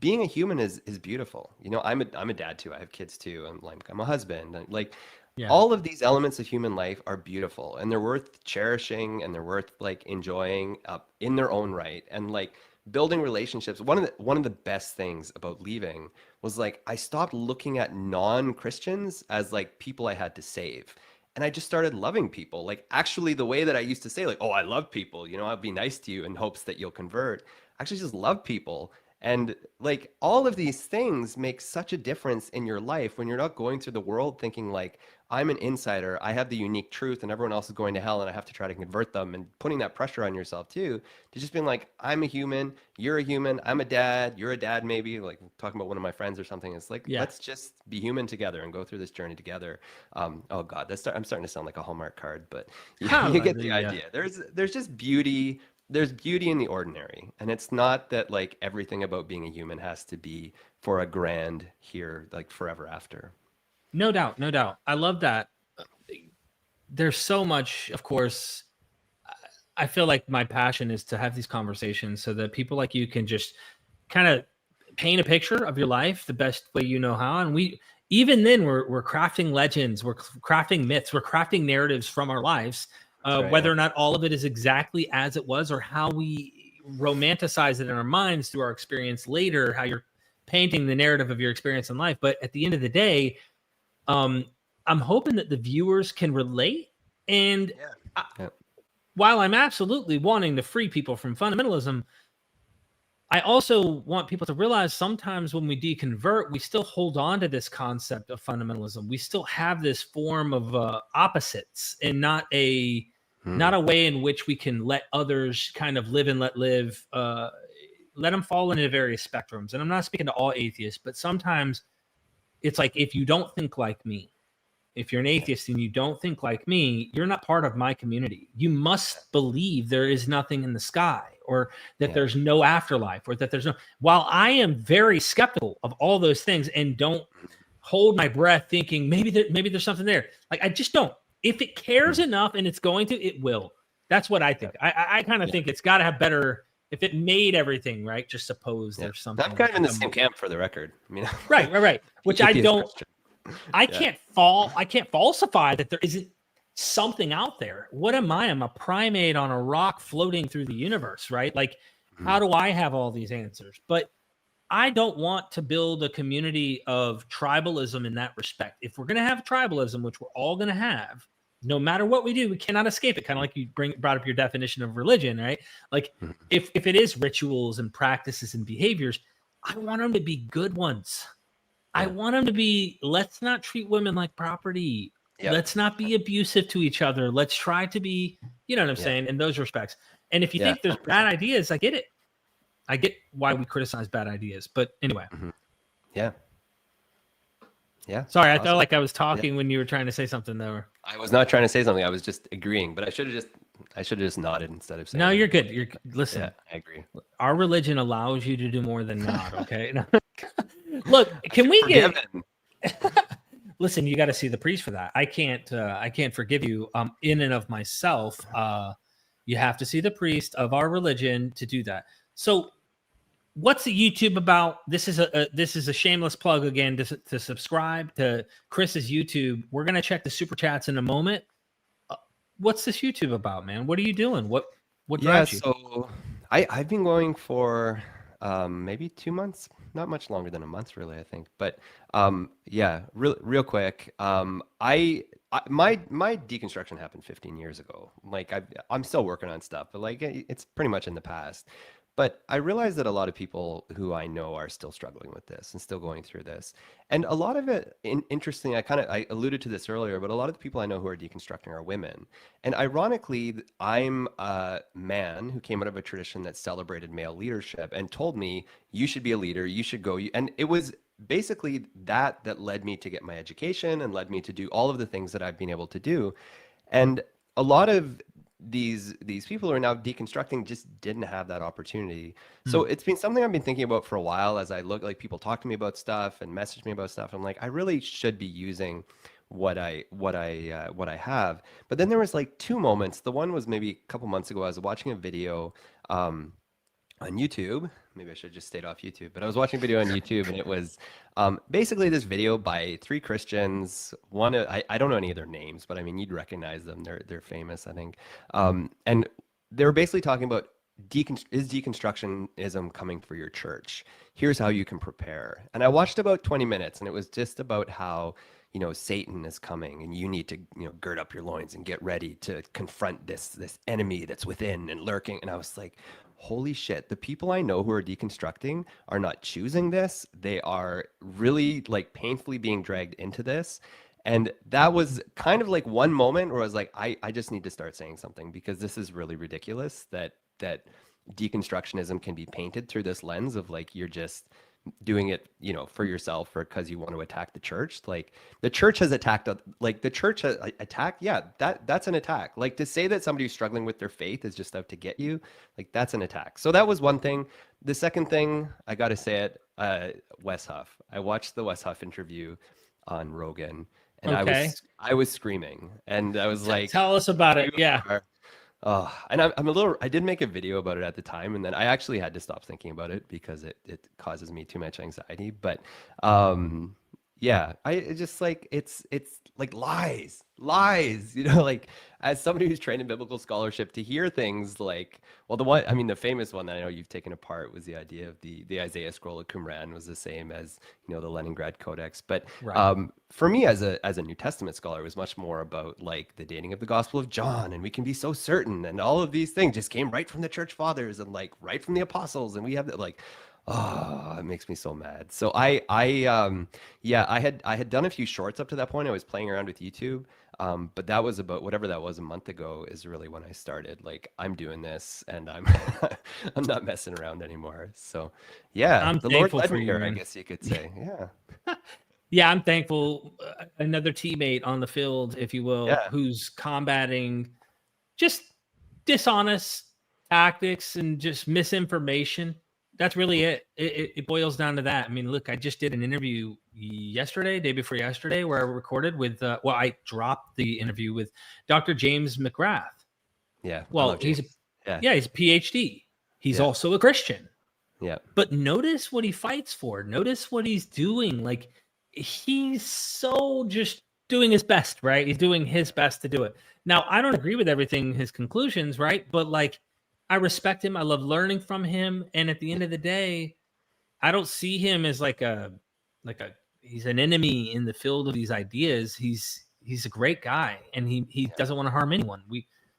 being a human is beautiful. You know, I'm a dad too. I have kids too. I'm a husband. And like Yeah. all of these elements of human life are beautiful and they're worth cherishing and they're worth like enjoying in their own right. And like building relationships. One of the best things about leaving was like I stopped looking at non-Christians as like people I had to save. And I just started loving people. Like actually the way that I used to say like, oh, I love people, you know, I'll be nice to you in hopes that you'll convert. I actually just love people. And like all of these things make such a difference in your life when you're not going through the world thinking like, I'm an insider, I have the unique truth and everyone else is going to hell and I have to try to convert them, and putting that pressure on yourself too, to just being like, I'm a human, you're a human, I'm a dad, you're a dad, maybe like talking about one of my friends or something. It's like, Yeah. let's just be human together and go through this journey together. Oh God, I'm starting to sound like a Hallmark card, but you get the Hallelujah. idea. There's just beauty. There's beauty in the ordinary, and it's not that like everything about being a human has to be for a grand here, like forever after. No doubt. No doubt. I love that. There's so much, of course. I feel like my passion is to have these conversations so that people like you can just kind of paint a picture of your life the best way you know how. And even then we're crafting legends, we're crafting myths, we're crafting narratives from our lives, Right, whether yeah. or not all of it is exactly as it was or how we romanticize it in our minds through our experience later, how you're painting the narrative of your experience in life. But at the end of the day, I'm hoping that the viewers can relate. And Yeah. while I'm absolutely wanting to free people from fundamentalism, I also want people to realize sometimes when we deconvert, we still hold on to this concept of fundamentalism. We still have this form of opposites, and not a way in which we can let others kind of live and let live, let them fall into various spectrums. And I'm not speaking to all atheists, but sometimes it's like, if you don't think like me, if you're an atheist and you don't think like me, you're not part of my community. You must believe there is nothing in the sky, or that Yeah. there's no afterlife, or that there's no. While I am very skeptical of all those things and don't hold my breath thinking maybe there's something there. Like I just don't. If it cares enough and it's going to, it will. That's what I think. I kind of think it's got to have better. If it made everything right, just suppose there's something. I'm kind of in the same camp for the record. I mean, right. Which I atheist don't. Christian. I can't falsify that there isn't something out there. What am I? I'm a primate on a rock floating through the universe, right? Like, how do I have all these answers? But I don't want to build a community of tribalism in that respect. If we're going to have tribalism, which we're all going to have, no matter what we do, we cannot escape it. Kind of like you brought up your definition of religion, right? Like, if it is rituals and practices and behaviors, I want them to be good ones. I want them to be, let's not treat women like property. Yep. Let's not be abusive to each other. Let's try to be, you know what I'm saying, in those respects. And if you think there's 100%. bad ideas, I get it. I get why we criticize bad ideas. But anyway. Yeah. Sorry, I felt like I was talking when you were trying to say something there. I was not trying to say something. I was just agreeing, but I should have just nodded instead of saying. No, you're good. Listen. Yeah, I agree. Our religion allows you to do more than nod, okay? Look, can we get Listen, you got to see the priest for that. I can't forgive you in and of myself. You have to see the priest of our religion to do that. So what's the YouTube about? This is a shameless plug again to subscribe to Chris's YouTube. We're going to check the super chats in a moment. What's this YouTube about, man? What are you doing? What drives you? So I've been going for maybe 2 months, not much longer than a month, really, I think. But real quick, my deconstruction happened 15 years ago. Like I'm still working on stuff, but like it's pretty much in the past. But I realized that a lot of people who I know are still struggling with this and still going through this. And a lot of it, interesting, I alluded to this earlier, but a lot of the people I know who are deconstructing are women. And ironically, I'm a man who came out of a tradition that celebrated male leadership and told me, you should be a leader, you should go. And it was basically that led me to get my education and led me to do all of the things that I've been able to do. And a lot of these people who are now deconstructing just didn't have that opportunity. So it's been something I've been thinking about for a while as I look, like people talk to me about stuff and message me about stuff. I'm like, I really should be using what I have. But then there was like 2 moments. The one was maybe a couple months ago. I was watching a video on YouTube. Maybe I should have just stayed off YouTube, but I was watching a video on YouTube, and it was basically this video by 3 Christians. One, I don't know any of their names, but I mean, you'd recognize them. They're famous, I think. And they were basically talking about is deconstructionism coming for your church? Here's how you can prepare. And I watched about 20 minutes, and it was just about how, you know, Satan is coming and you need to, you know, gird up your loins and get ready to confront this enemy that's within and lurking. And I was like, holy shit, the people I know who are deconstructing are not choosing this. They are really like painfully being dragged into this. And that was kind of like one moment where I was like, I just need to start saying something, because this is really ridiculous that deconstructionism can be painted through this lens of like, you're just doing it, you know, for yourself or because you want to attack the church. Like the church has attacked, like the church has attacked. Yeah, that's an attack. Like to say that somebody who's struggling with their faith is just out to get you, like that's an attack. So that was one thing. The second thing, I got to say it, Wes Huff. I watched the Wes Huff interview on Rogan, and I was screaming, and I was like, tell us about it. Yeah. Oh, and I did make a video about it at the time, and then I actually had to stop thinking about it because it causes me too much anxiety. But I just like, it's like lies, you know, like as somebody who's trained in biblical scholarship, to hear things like, well, the famous one that I know you've taken apart was the idea of the Isaiah scroll of Qumran was the same as, you know, the Leningrad Codex. But for me as a New Testament scholar, it was much more about like the dating of the Gospel of John, and we can be so certain, and all of these things just came right from the church fathers and like right from the apostles, and we have that, like, oh, it makes me so mad. So I had done a few shorts up to that point. I was playing around with YouTube. But that was about whatever that was a month ago is really when I started. Like, I'm doing this, and I'm I'm not messing around anymore. So yeah, I'm the Lord thankful led for me you, here, I man. guess you could say. Yeah. Yeah, I'm thankful. Another teammate on the field, if you will, who's combating just dishonest tactics and just misinformation. That's really it. It boils down to that. I mean, look, I just did an interview day before yesterday, where I recorded with, I dropped the interview with Dr. James McGrath. Yeah. Well, he's a PhD. He's also a Christian. Yeah. But notice what he fights for. Notice what he's doing. Like, he's so just doing his best, right? He's doing his best to do it. Now, I don't agree with everything, his conclusions, right? But like, I respect him. I love learning from him. And at the end of the day, I don't see him as he's an enemy in the field of these ideas. He's a great guy, and he doesn't want to harm anyone.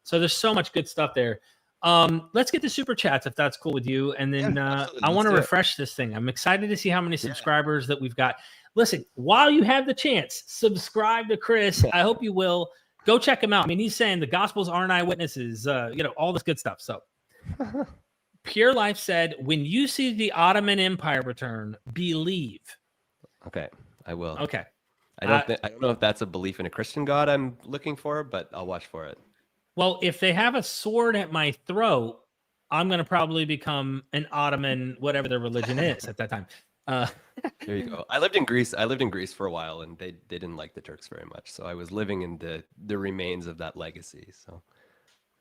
So there's so much good stuff there. Let's get to super chats if that's cool with you. And then I want to refresh this thing. I'm excited to see how many subscribers that we've got. Listen, while you have the chance, subscribe to Chris. I hope you will. Go check him out. I mean, he's saying the Gospels aren't eyewitnesses, all this good stuff. So Pure Life said, when you see the Ottoman Empire return, believe. Okay, I will. Okay. I don't know if that's a belief in a Christian God I'm looking for, but I'll watch for it. Well, if they have a sword at my throat, I'm going to probably become an Ottoman, whatever their religion is at that time. There you go. I lived in Greece for a while, and they didn't like the Turks very much. So I was living in the remains of that legacy. So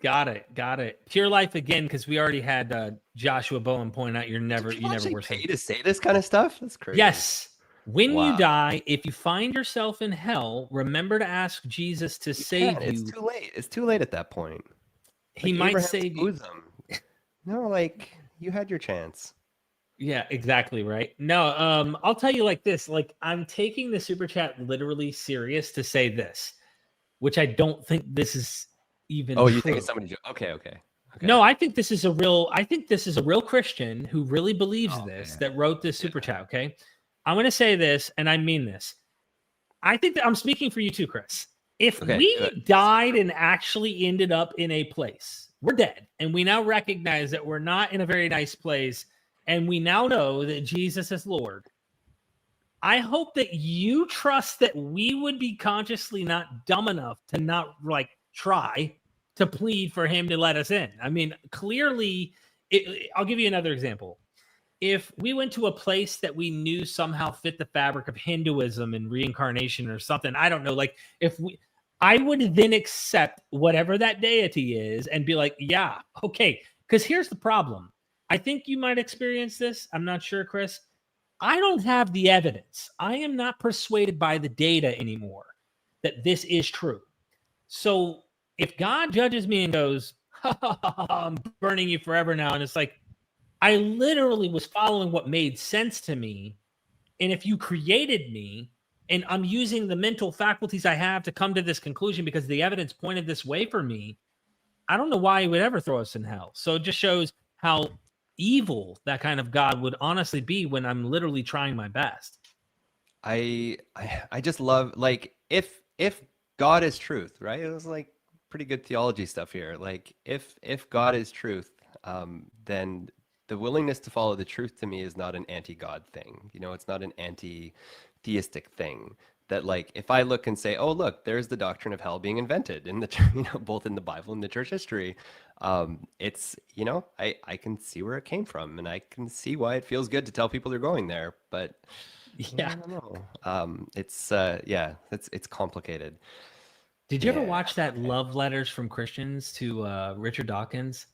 got it. Pure Life again, because we already had Joshua Bowen point out you never were paid to say this kind of stuff. That's crazy. Yes. When you die, if you find yourself in hell, remember to ask Jesus to save you. It's too late. It's too late at that point. He might save you. No, like you had your chance. Yeah, exactly right. No, I'll tell you like this. Like I'm taking the super chat literally serious to say this, which I don't think this is even. Oh, you think it's somebody? Okay. No, I think this is a real Christian who really believes this that wrote this super chat. Okay. I'm going to say this, and I mean this. I think that I'm speaking for you too, Chris. If we died and actually ended up in a place, we're dead, and we now recognize that we're not in a very nice place, and we now know that Jesus is Lord. I hope that you trust that we would be consciously not dumb enough to not try to plead for him to let us in. I mean, clearly, I'll give you another example. If we went to a place that we knew somehow fit the fabric of Hinduism and reincarnation or something, I don't know, I would then accept whatever that deity is and be like, yeah, okay. Because here's the problem. I think you might experience this. I'm not sure, Chris. I don't have the evidence. I am not persuaded by the data anymore that this is true. So if God judges me and goes, I'm burning you forever now, and it's like, I literally was following what made sense to me. And if you created me and I'm using the mental faculties I have to come to this conclusion because the evidence pointed this way for me, I don't know why he would ever throw us in hell. So it just shows how evil that kind of God would honestly be when I'm literally trying my best. I just love, if God is truth, right? It was pretty good theology stuff here. If God is truth, then the willingness to follow the truth to me is not an anti-God thing. It's not an anti-theistic thing. That if I look and say, oh, look, there's the doctrine of hell being invented in the, both in the Bible and the church history. It's, I can see where it came from, and I can see why it feels good to tell people they're going there. But yeah, I don't know. It's complicated. Did you ever watch that Love Letters from Christians to Richard Dawkins?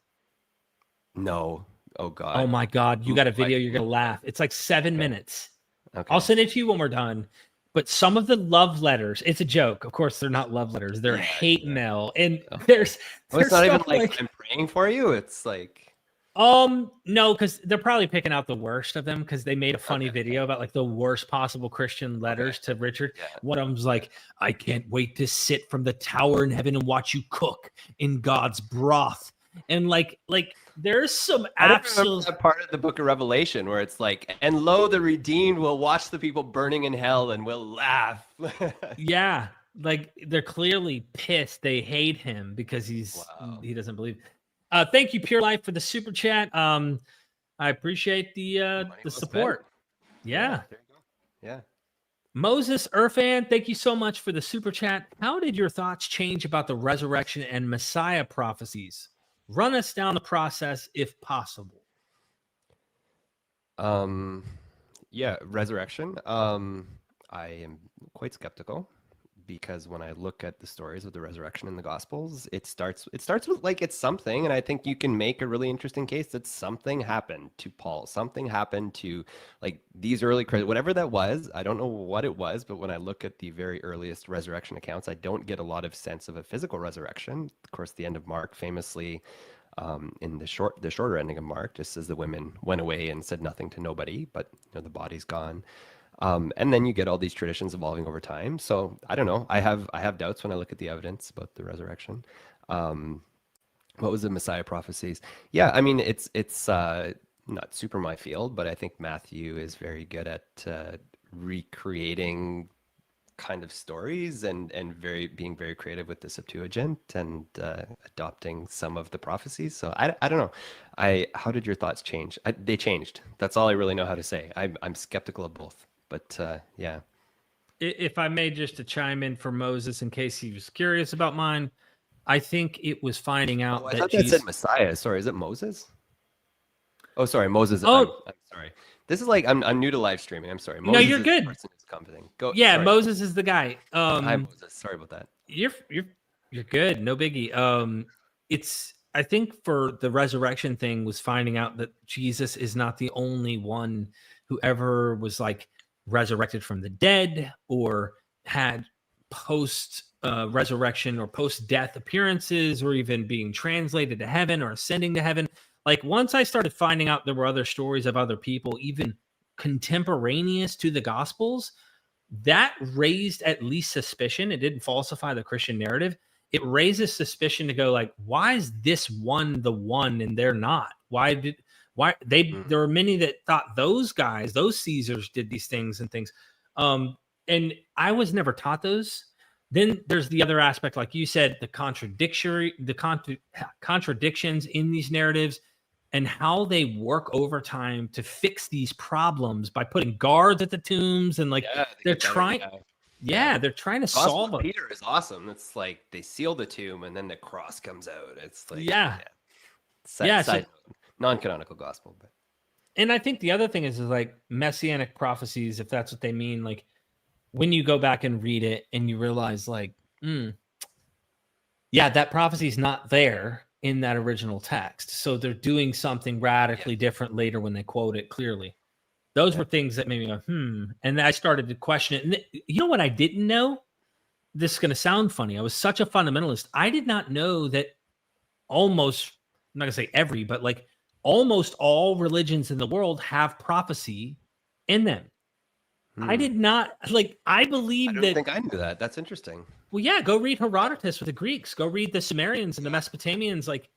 No. Oh God. Oh my God. You got a video. You're going to laugh. It's 7 minutes. Okay. I'll send it to you when we're done. But some of the love letters, it's a joke. Of course, they're not love letters. They're hate mail. And there's it's not even I'm praying for you. It's no, because they're probably picking out the worst of them because they made a funny video about the worst possible Christian letters to Richard. Yeah. One of them's I can't wait to sit from the tower in heaven and watch you cook in God's broth. And there's some absolute that part of the book of Revelation where it's and lo, the redeemed will watch the people burning in hell and will laugh. Yeah. They're clearly pissed. They hate him because he doesn't believe. Thank you, Pure Life, for the super chat. I appreciate the support. Yeah. There you go. Yeah. Moses Irfan, thank you so much for the super chat. How did your thoughts change about the resurrection and Messiah prophecies? Run us down the process if possible. Yeah, resurrection. I am quite skeptical because when I look at the stories of the resurrection in the Gospels, it starts with it's something, and I think you can make a really interesting case that something happened to Paul, something happened to these early, whatever that was. I don't know what it was, but when I look at the very earliest resurrection accounts, I don't get a lot of sense of a physical resurrection. Of course, the end of Mark famously, in the shorter ending of Mark, just as the women went away and said nothing to nobody, but the body's gone. And then you get all these traditions evolving over time. So I don't know. I have doubts when I look at the evidence about the resurrection. What was the Messiah prophecies? Yeah, I mean, it's not super my field, but I think Matthew is very good at recreating kind of stories and being very creative with the Septuagint and adopting some of the prophecies. So I don't know. How did your thoughts change? They changed. That's all I really know how to say. I'm skeptical of both, but yeah. If I may, just to chime in for Moses, in case he was curious about mine, I think it was finding out I that thought that said Messiah. Sorry, is it Moses? Oh, sorry, Moses. Oh, I'm sorry. This is like I'm new to live streaming. I'm sorry. Moses no, you're is good. the person who's comforting. Go. Yeah, Sorry. Moses is the guy. Hi, Moses. Sorry about that. You're good. No biggie. It's I think for the resurrection thing was finding out that Jesus is not the only one who ever was like resurrected from the dead or had post resurrection or post death appearances or even being translated to heaven or ascending to heaven. Like once I started finding out there were other stories of other people, even contemporaneous to the Gospels, that raised at least suspicion. It didn't falsify the Christian narrative. It raises suspicion to go like, why is this one the one and they're not? There were many that thought those guys, those Caesars did these things and things. And I was never taught those. Then there's the other aspect, like you said, the contradictions in these narratives and how they work overtime to fix these problems by putting guards at the tombs and like they're trying. They're trying to solve it. Peter is awesome. It's like they seal the tomb and then the cross comes out. It's like non-canonical gospel. But and I think the other thing is like messianic prophecies, if that's what they mean. Like when you go back and read it and you realize like, that prophecy is not there in that original text. So they're doing something radically different later when they quote it clearly. Those were things that made me go, And then I started to question it. And you know what I didn't know? This is going to sound funny. I was such a fundamentalist. I did not know that almost, I'm not going to say every, but like almost all religions in the world have prophecy in them. I did not, I believe I don't think I knew that. That's interesting. Well, yeah, go read Herodotus with the Greeks. Go read the Sumerians and the Mesopotamians. Like,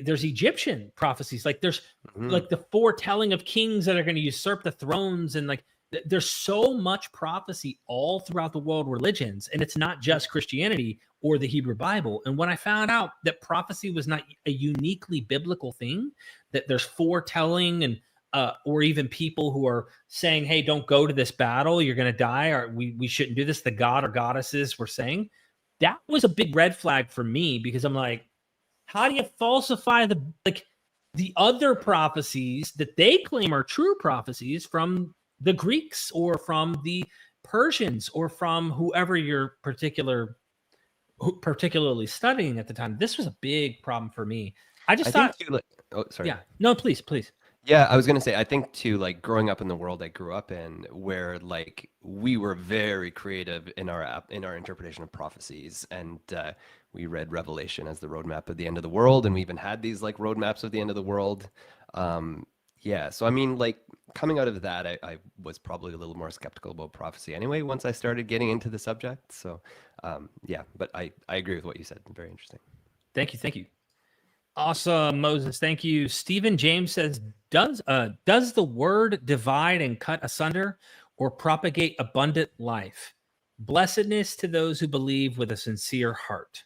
there's Egyptian prophecies. Like, there's like the foretelling of kings that are going to usurp the thrones, and like, there's so much prophecy all throughout the world religions, and it's not just Christianity or the Hebrew Bible. And when I found out that prophecy was not a uniquely biblical thing, that there's foretelling and or even people who are saying, hey, don't go to this battle, you're going to die, or we shouldn't do this, the god or goddesses were saying, that was a big red flag for me, because I'm like, how do you falsify the other prophecies that they claim are true prophecies from the Greeks or from the Persians or from whoever you're particularly studying at the time? This was a big problem for me. I thought too, sorry. Yeah, no, please. Yeah, I was going to say, I think too, like growing up in the world I grew up in, where like we were very creative in our interpretation of prophecies, and we read Revelation as the roadmap of the end of the world, and we even had these like roadmaps of the end of the world. So I mean, like coming out of that, I was probably a little more skeptical about prophecy anyway once I started getting into the subject. So but I agree with what you said. Very interesting. Thank you. Awesome, Moses. Thank you. Stephen James says, does the word divide and cut asunder or propagate abundant life? Blessedness to those who believe with a sincere heart.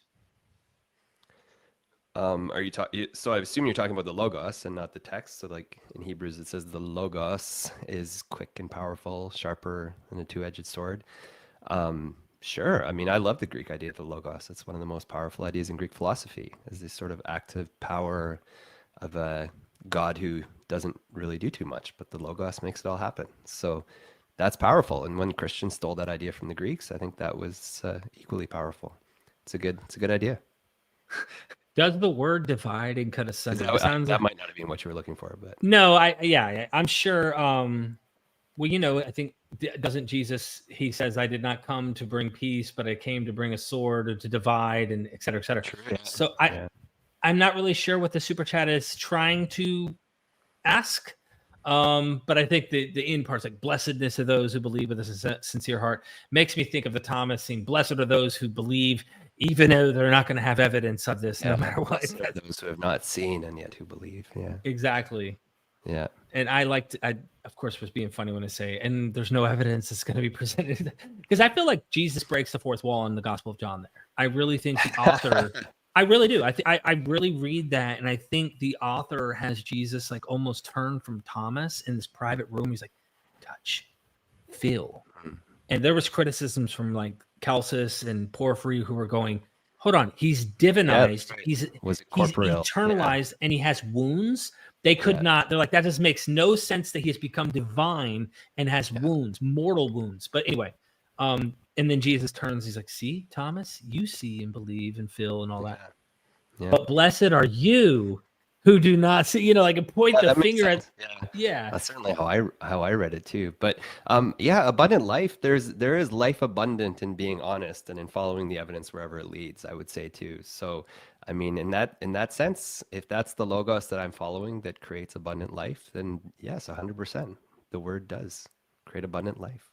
Are you talking? So I assume you're talking about the logos and not the text. So like in Hebrews, it says the logos is quick and powerful, sharper than a two-edged sword. Sure. I mean, I love the Greek idea of the logos. It's one of the most powerful ideas in Greek philosophy, is this sort of active power of a God who doesn't really do too much, but the logos makes it all happen. So that's powerful. And when Christians stole that idea from the Greeks, I think that was equally powerful. It's a good idea. Does the word divide and cut asunder? That might not have been what you were looking for, but no, I'm sure. Well, I think, doesn't Jesus, he says, I did not come to bring peace, but I came to bring a sword, or to divide, and et cetera, et cetera. True, yeah. So I'm not really sure what the super chat is trying to ask. But I think the end part's like, blessedness of those who believe with a sincere heart, makes me think of the Thomas scene. Blessed are those who believe, even though they're not going to have evidence of this, no matter what. Those who have not seen and yet who believe. Yeah, exactly. Yeah. And I of course, was being funny when I say, and there's no evidence that's going to be presented, because I feel like Jesus breaks the fourth wall in the Gospel of John there. I really think the author, I really do. I really read that, and I think the author has Jesus like almost turned from Thomas in this private room. He's like, touch, feel. And there was criticisms from like Celsus and Porphyry who were going, hold on, he's divinized, he's corporeal, eternalized, and he has wounds. They could not, they're like, that just makes no sense that he has become divine and has wounds, mortal wounds. But anyway, and then Jesus turns, he's like, see, Thomas, you see and believe and feel and all that. Yeah. But blessed are you who do not see, you know, like, and point the finger at, that's certainly how I read it too. But abundant life, there is life abundant in being honest and in following the evidence wherever it leads, I would say too. So I mean, in that sense, if that's the logos that I'm following that creates abundant life, then yes, 100%, the word does create abundant life.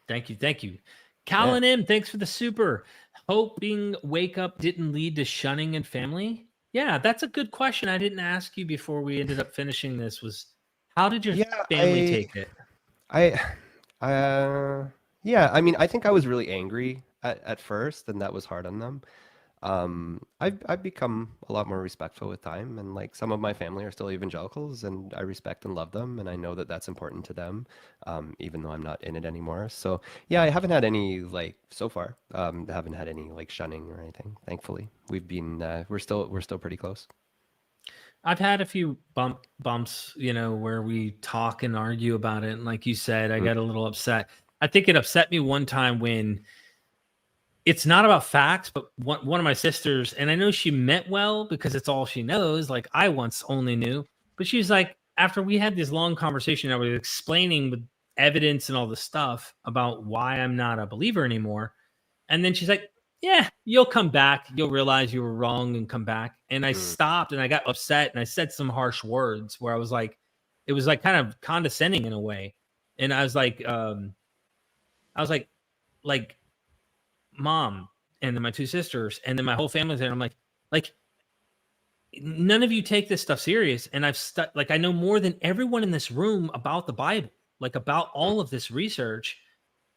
Thank you. Callan M, thanks for the super. Hoping wake up didn't lead to shunning and family. Yeah, that's a good question. I didn't ask you before we ended up finishing this. Was how did your family take it? I mean, I think I was really angry at first, and that was hard on them. I've become a lot more respectful with time, and like some of my family are still evangelicals, and I respect and love them, and I know that that's important to them, even though I'm not in it anymore. So yeah, I haven't had any like so far. Haven't had any like shunning or anything. Thankfully, we've been we're still pretty close. I've had a few bumps, you know, where we talk and argue about it, and like you said, I got a little upset. I think it upset me one time when. It's not about facts, but one of my sisters, and I know she meant well because it's all she knows. Like I once only knew, but she's like, after we had this long conversation, I was explaining with evidence and all the stuff about why I'm not a believer anymore. And then she's like, yeah, you'll come back. You'll realize you were wrong and come back. And I stopped and I got upset and I said some harsh words where I was like, it was like kind of condescending in a way. And I was like, Mom, and then my two sisters, and then my whole family's there. And I'm like, none of you take this stuff serious. And I know more than everyone in this room about the Bible, like about all of this research.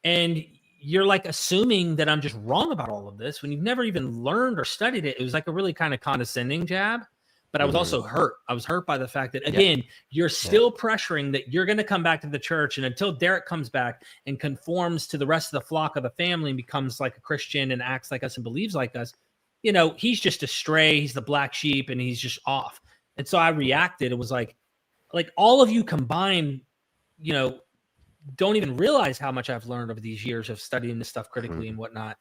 And you're like assuming that I'm just wrong about all of this when you've never even learned or studied it. It was like a really kind of condescending jab. But I was also hurt. I was hurt by the fact that, again, you're still pressuring that you're going to come back to the church. And until Derek comes back and conforms to the rest of the flock of the family and becomes like a Christian and acts like us and believes like us, you know, he's just a stray. He's the black sheep and he's just off. And so I reacted. It was like all of you combined, you know, don't even realize how much I've learned over these years of studying this stuff critically and whatnot.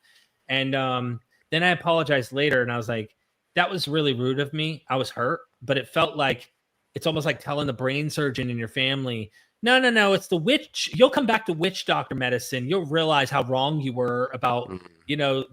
And then I apologized later and I was like, that was really rude of me. I was hurt, but it felt like it's almost like telling the brain surgeon in your family, no, it's the witch. You'll come back to witch doctor medicine. You'll realize how wrong you were about, you know,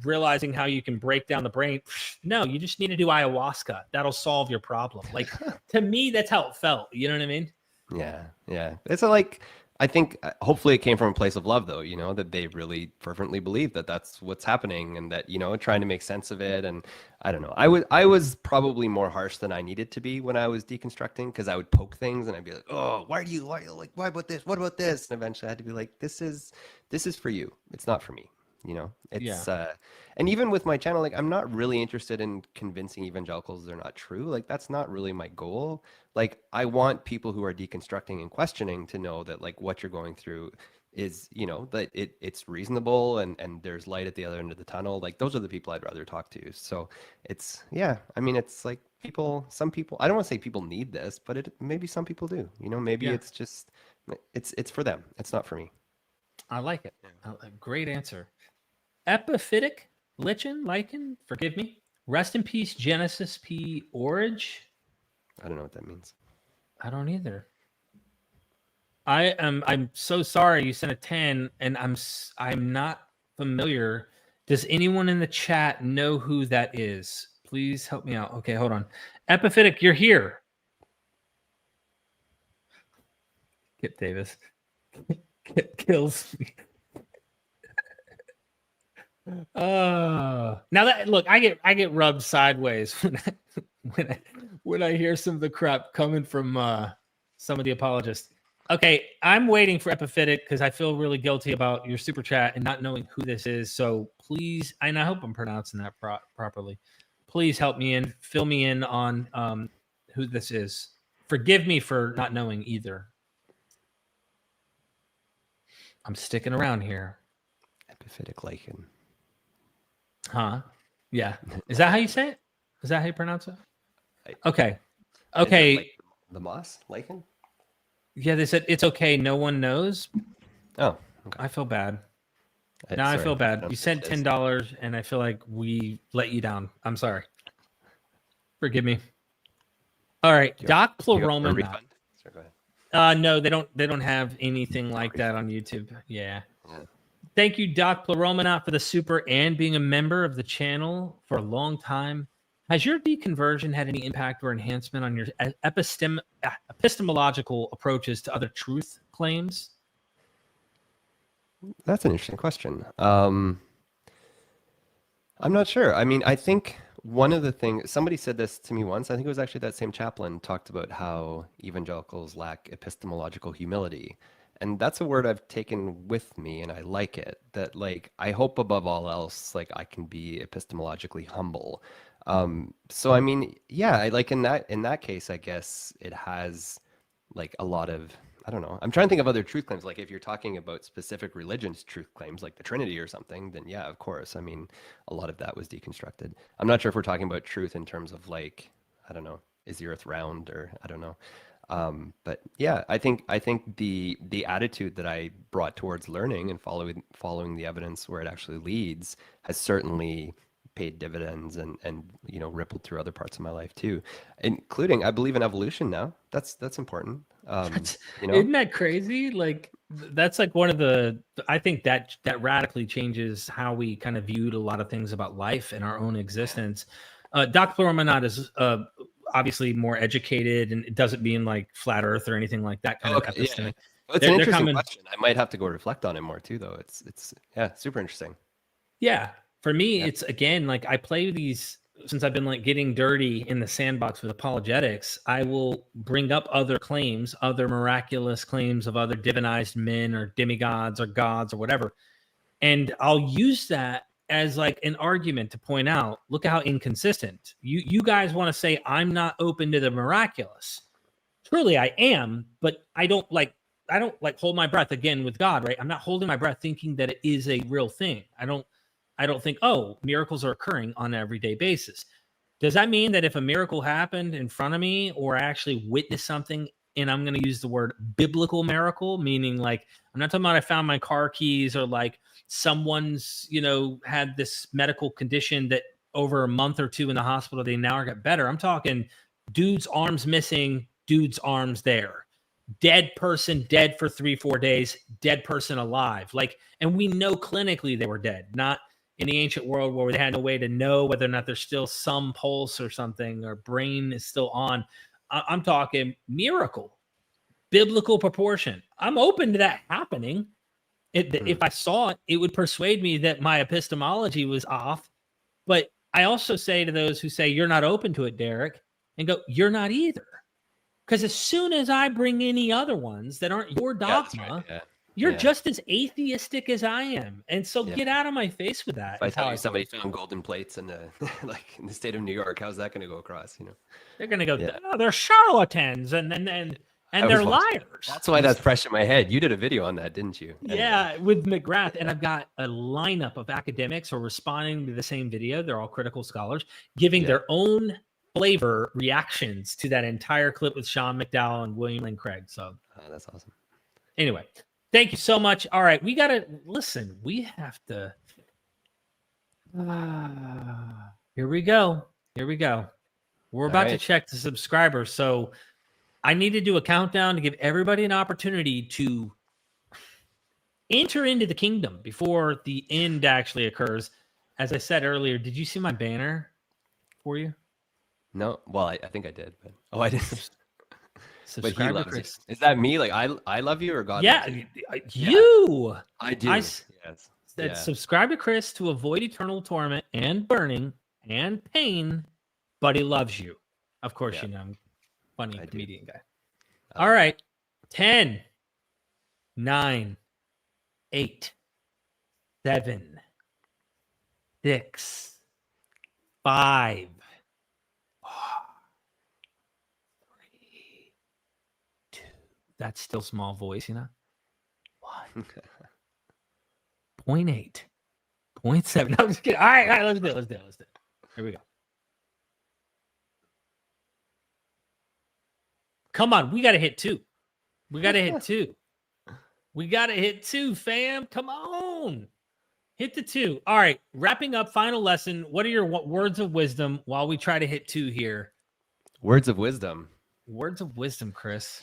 realizing how you can break down the brain. No, you just need to do ayahuasca. That'll solve your problem. Like to me, that's how it felt. You know what I mean? Yeah. It's like, I think hopefully it came from a place of love, though, you know, that they really fervently believe that that's what's happening and that, you know, trying to make sense of it. And I don't know, I was probably more harsh than I needed to be when I was deconstructing, because I would poke things and I'd be like, oh, why about this? What about this? And eventually I had to be like, this is for you. It's not for me. You know, it's and even with my channel, like I'm not really interested in convincing evangelicals they're not true. Like that's not really my goal. Like I want people who are deconstructing and questioning to know that like what you're going through is, you know, that it's reasonable and there's light at the other end of the tunnel. Like those are the people I'd rather talk to. So it's I mean, it's like some people, I don't want to say people need this, but maybe some people do, you know, maybe it's just it's for them. It's not for me. I like it. Great answer. Epiphytic lichen, forgive me. Rest in peace, Genesis P. Orage. I don't know what that means. I don't either. I'm so sorry you sent a 10 and I'm not familiar. Does anyone in the chat know who that is? Please help me out. Okay, hold on. Epiphytic, you're here. Kip Davis. Kip kills me. Now that look, I get rubbed sideways when when I hear some of the crap coming from some of the apologists. Okay, I'm waiting for Epiphytic because I feel really guilty about your super chat and not knowing who this is. So please, and I hope I'm pronouncing that properly. Please help me in, fill me in on who this is. Forgive me for not knowing either. I'm sticking around here. Epiphytic lichen. Huh? Yeah. Is that how you say it? Is that how you pronounce it? Okay. Okay. Like the moss lichen? Yeah, they said it's okay. No one knows. Oh, okay. I feel bad. Now I feel bad. You sent $10 and I feel like we let you down. I'm sorry. Forgive me. All right. Doc Pluroma. Sorry, go ahead. No, they don't have anything like that on YouTube. Yeah. Thank you, Doc Pluroma, for the super and being a member of the channel for a long time. Has your deconversion had any impact or enhancement on your epistemological approaches to other truth claims? That's an interesting question. I'm not sure. I mean, I think one of the things, somebody said this to me once, I think it was actually that same chaplain, talked about how evangelicals lack epistemological humility. And that's a word I've taken with me, and I like it. That, like, I hope above all else, like, I can be epistemologically humble. So I mean, yeah, I like in that case, I guess it has like a lot of, I don't know. I'm trying to think of other truth claims. Like if you're talking about specific religions truth claims, like the Trinity or something, then yeah, of course. I mean, a lot of that was deconstructed. I'm not sure if we're talking about truth in terms of like, I don't know, is the earth round or I don't know. But yeah, I think the attitude that I brought towards learning and following the evidence where it actually leads has certainly paid dividends and you know, rippled through other parts of my life too, including I believe in evolution now. That's important. You know, isn't that crazy? Like that's like one of the, I think that radically changes how we kind of viewed a lot of things about life and our own existence. Doc Plurmanat is obviously more educated, and it doesn't mean like flat earth or anything like that kind of epistemic. Yeah. Well, it's an interesting question. I might have to go reflect on it more too, though. It's yeah, super interesting. Yeah. For me, it's again, like I play these since I've been like getting dirty in the sandbox with apologetics. I will bring up other claims, other miraculous claims of other divinized men or demigods or gods or whatever. And I'll use that as like an argument to point out, look at how inconsistent you guys want to say I'm not open to the miraculous. Truly I am, but I don't hold my breath again with God, right? I'm not holding my breath thinking that it is a real thing. I don't think, oh, miracles are occurring on an everyday basis. Does that mean that if a miracle happened in front of me or I actually witnessed something, and I'm going to use the word biblical miracle, meaning like, I'm not talking about I found my car keys or like someone's, you know, had this medical condition that over a month or two in the hospital, they now got better. I'm talking dude's arms missing, dude's arms there. Dead person, dead for 3-4 days, dead person alive. Like, and we know clinically they were dead, not in the ancient world where they had no way to know whether or not there's still some pulse or something or brain is still on. I'm talking miracle, biblical proportion. I'm open to that happening. If I saw it, it would persuade me that my epistemology was off. But I also say to those who say, you're not open to it, Derek, and go, you're not either. Because as soon as I bring any other ones that aren't your dogma, you're just as atheistic as I am. And so get out of my face with that. If I tell you somebody found golden plates in the like in the state of New York, how's that going to go across? You know, they're going to go, oh, they're charlatans and they're liars. That's why that's fresh in my head. You did a video on that, didn't you? Yeah, with McGrath. And I've got a lineup of academics who are responding to the same video. They're all critical scholars giving their own flavor reactions to that entire clip with Sean McDowell and William Lane Craig. So that's awesome. Anyway, thank you so much. All right, we got to listen. We have to. Here we go. We're about to check the subscribers. So I need to do a countdown to give everybody an opportunity to enter into the kingdom before the end actually occurs. As I said earlier, did you see my banner for you? No. Well, I think I did. But I didn't. Subscribe but he loves you. Is that me? Like I love you or God? Yeah, loves you. I do. Yes. Said subscribe to Chris to avoid eternal torment and burning and pain, but he loves you. Of course, Yeah. you know, I'm funny I do. comedian guy. All right. 10, 9, 8, 7, 6, 5, 4, 3, 2. That's still small voice, you know? 1, 0.8, 0.7. No, I'm just kidding. All right, let's do it. Here we go. Come on, we got to hit 2. We got to hit 2. We got to hit 2, fam. Come on. Hit the 2. All right, wrapping up, final lesson. What are your words of wisdom while we try to hit 2 here? Words of wisdom. Words of wisdom, Chris.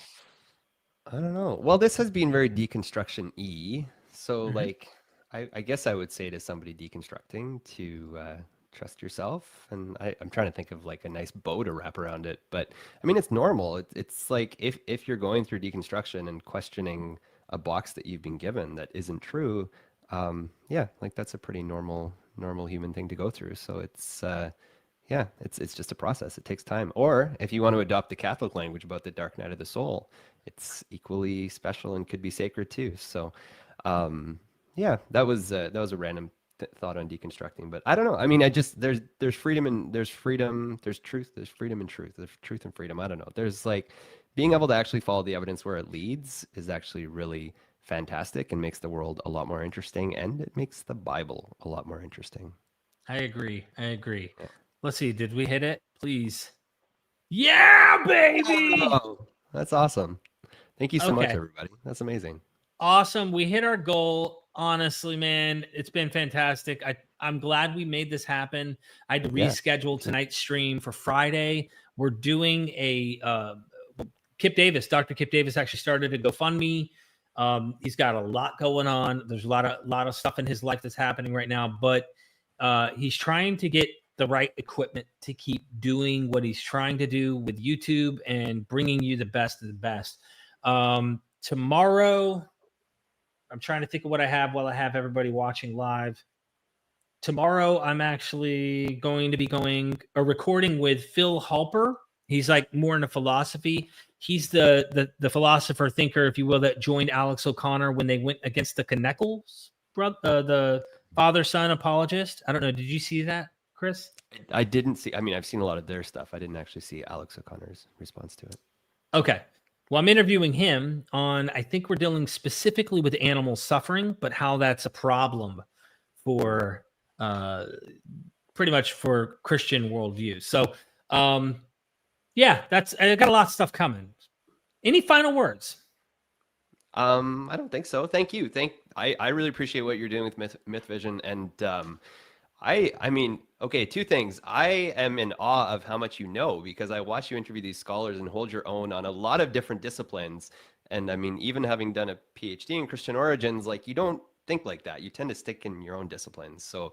I don't know. Well, this has been very deconstruction-y. So, like, I guess I would say to somebody deconstructing to trust yourself. And I'm trying to think of like a nice bow to wrap around it. But I mean, it's normal. It's like if you're going through deconstruction and questioning a box that you've been given that isn't true, yeah, like that's a pretty normal human thing to go through. So it's yeah, it's just a process. It takes time. Or if you want to adopt the Catholic language about the dark night of the soul, it's equally special and could be sacred too. So, yeah, that was a random thought on deconstructing. But I don't know. I mean, there's freedom and there's freedom, there's truth, there's freedom and truth, there's truth and freedom. I don't know. There's like being able to actually follow the evidence where it leads is actually really fantastic and makes the world a lot more interesting, and it makes the Bible a lot more interesting. I agree. Yeah. Let's see. Did we hit it? Please. Yeah, baby. Oh, that's awesome. Thank you so much, Okay. everybody. That's amazing. Awesome. We hit our goal. Honestly, man, it's been fantastic. I'm glad we made this happen. I had to reschedule tonight's stream for Friday. We're doing a Dr. Kip Davis actually started a GoFundMe. He's got a lot going on. There's a lot of stuff in his life that's happening right now, but he's trying to get the right equipment to keep doing what he's trying to do with YouTube and bringing you the best of the best. Tomorrow, I'm trying to think of what I have while I have everybody watching live. Tomorrow, I'm actually going to be doing a recording with Phil Halper. He's like more into philosophy. He's the philosopher thinker, if you will, that joined Alex O'Connor when they went against the Connecals, the father-son apologist. I don't know. Did you see that, Chris? I didn't see. I mean, I've seen a lot of their stuff. I didn't actually see Alex O'Connor's response to it. Okay. Well, I'm interviewing him on, I think we're dealing specifically with animal suffering, but how that's a problem for pretty much for Christian worldview. So, yeah, I got a lot of stuff coming. Any final words? I don't think so. Thank you. I really appreciate what you're doing with MythVision. And I mean, okay, two things. I am in awe of how much you know, because I watch you interview these scholars and hold your own on a lot of different disciplines. And I mean, even having done a PhD in Christian origins, like you don't think like that. You tend to stick in your own disciplines. So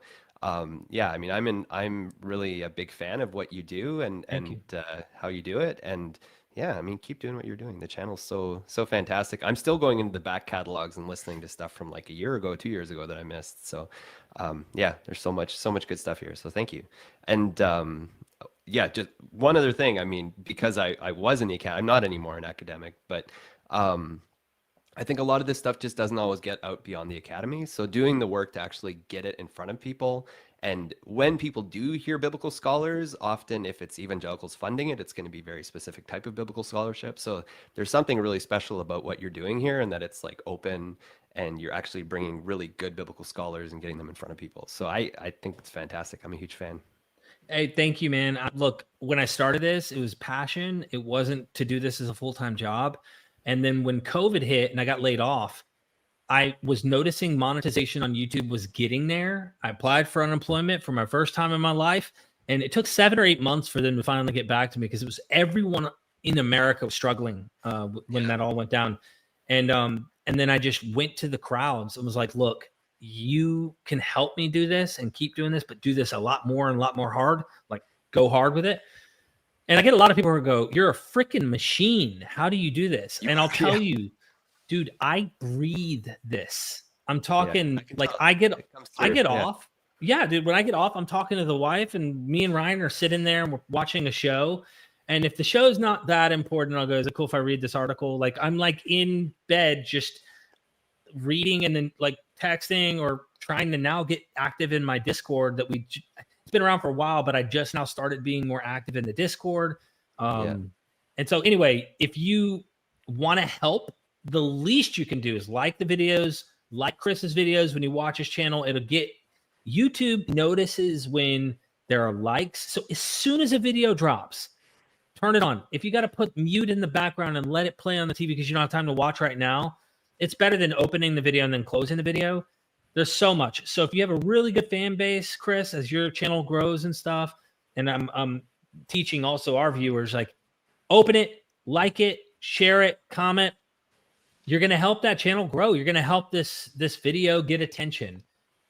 yeah, I mean, I'm really a big fan of what you do and how you do it. And yeah, I mean, keep doing what you're doing. The channel's so fantastic. I'm still going into the back catalogs and listening to stuff from like a year ago, 2 years ago that I missed. So yeah, there's so much good stuff here. So thank you. And yeah, just one other thing. I mean, because I was in the academy, I'm not anymore an academic, but I think a lot of this stuff just doesn't always get out beyond the academy. So doing the work to actually get it in front of people. And when people do hear biblical scholars, often if it's evangelicals funding it, it's going to be very specific type of biblical scholarship. So there's something really special about what you're doing here, and that it's like open and you're actually bringing really good biblical scholars and getting them in front of people. So I think it's fantastic. I'm a huge fan. Hey, thank you, man. Look, when I started this, it was passion. It wasn't to do this as a full-time job. And then when COVID hit and I got laid off, I was noticing monetization on YouTube was getting there. I applied for unemployment for my first time in my life, and it took 7 or 8 months for them to finally get back to me, because it was everyone in America was struggling when that all went down. And then I just went to the crowds and was like, look, you can help me do this and keep doing this, but do this a lot more and a lot more hard, like go hard with it. And I get a lot of people who go, you're a freaking machine. How do you do this? And I'll tell you, dude, I breathe this. I'm talking I get off. Yeah, dude, when I get off, I'm talking to the wife, and me and Ryan are sitting there and we're watching a show, And if the show's not that important, I'll go, is it cool if I read this article? Like I'm like in bed just reading and then like texting or trying to now get active in my Discord that it's been around for a while, but I just now started being more active in the Discord. And so anyway, if you want to help, the least you can do is like the videos, like Chris's videos. When you watch his channel, it'll get YouTube notices when there are likes. So as soon as a video drops, turn it on. If you got to put mute in the background and let it play on the TV because you don't have time to watch right now, it's better than opening the video and then closing the video. There's so much. So if you have a really good fan base, Chris, as your channel grows and stuff, and I'm teaching also our viewers, like open it, like it, share it, comment. You're going to help that channel grow. You're going to help this video get attention.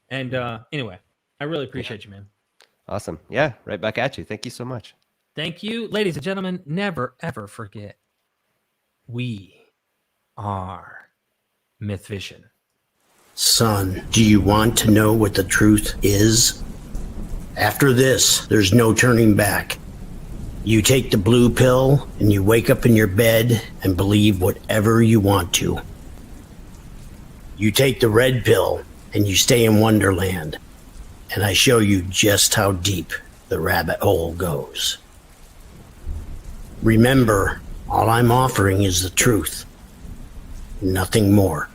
And anyway, I really appreciate you, man. Awesome. Yeah, right back at you. Thank you so much. Thank you. Ladies and gentlemen, never, ever forget, we are MythVision. Son, do you want to know what the truth is? After this, there's no turning back. You take the blue pill and you wake up in your bed and believe whatever you want to. You take the red pill and you stay in Wonderland. And I show you just how deep the rabbit hole goes. Remember, all I'm offering is the truth. Nothing more.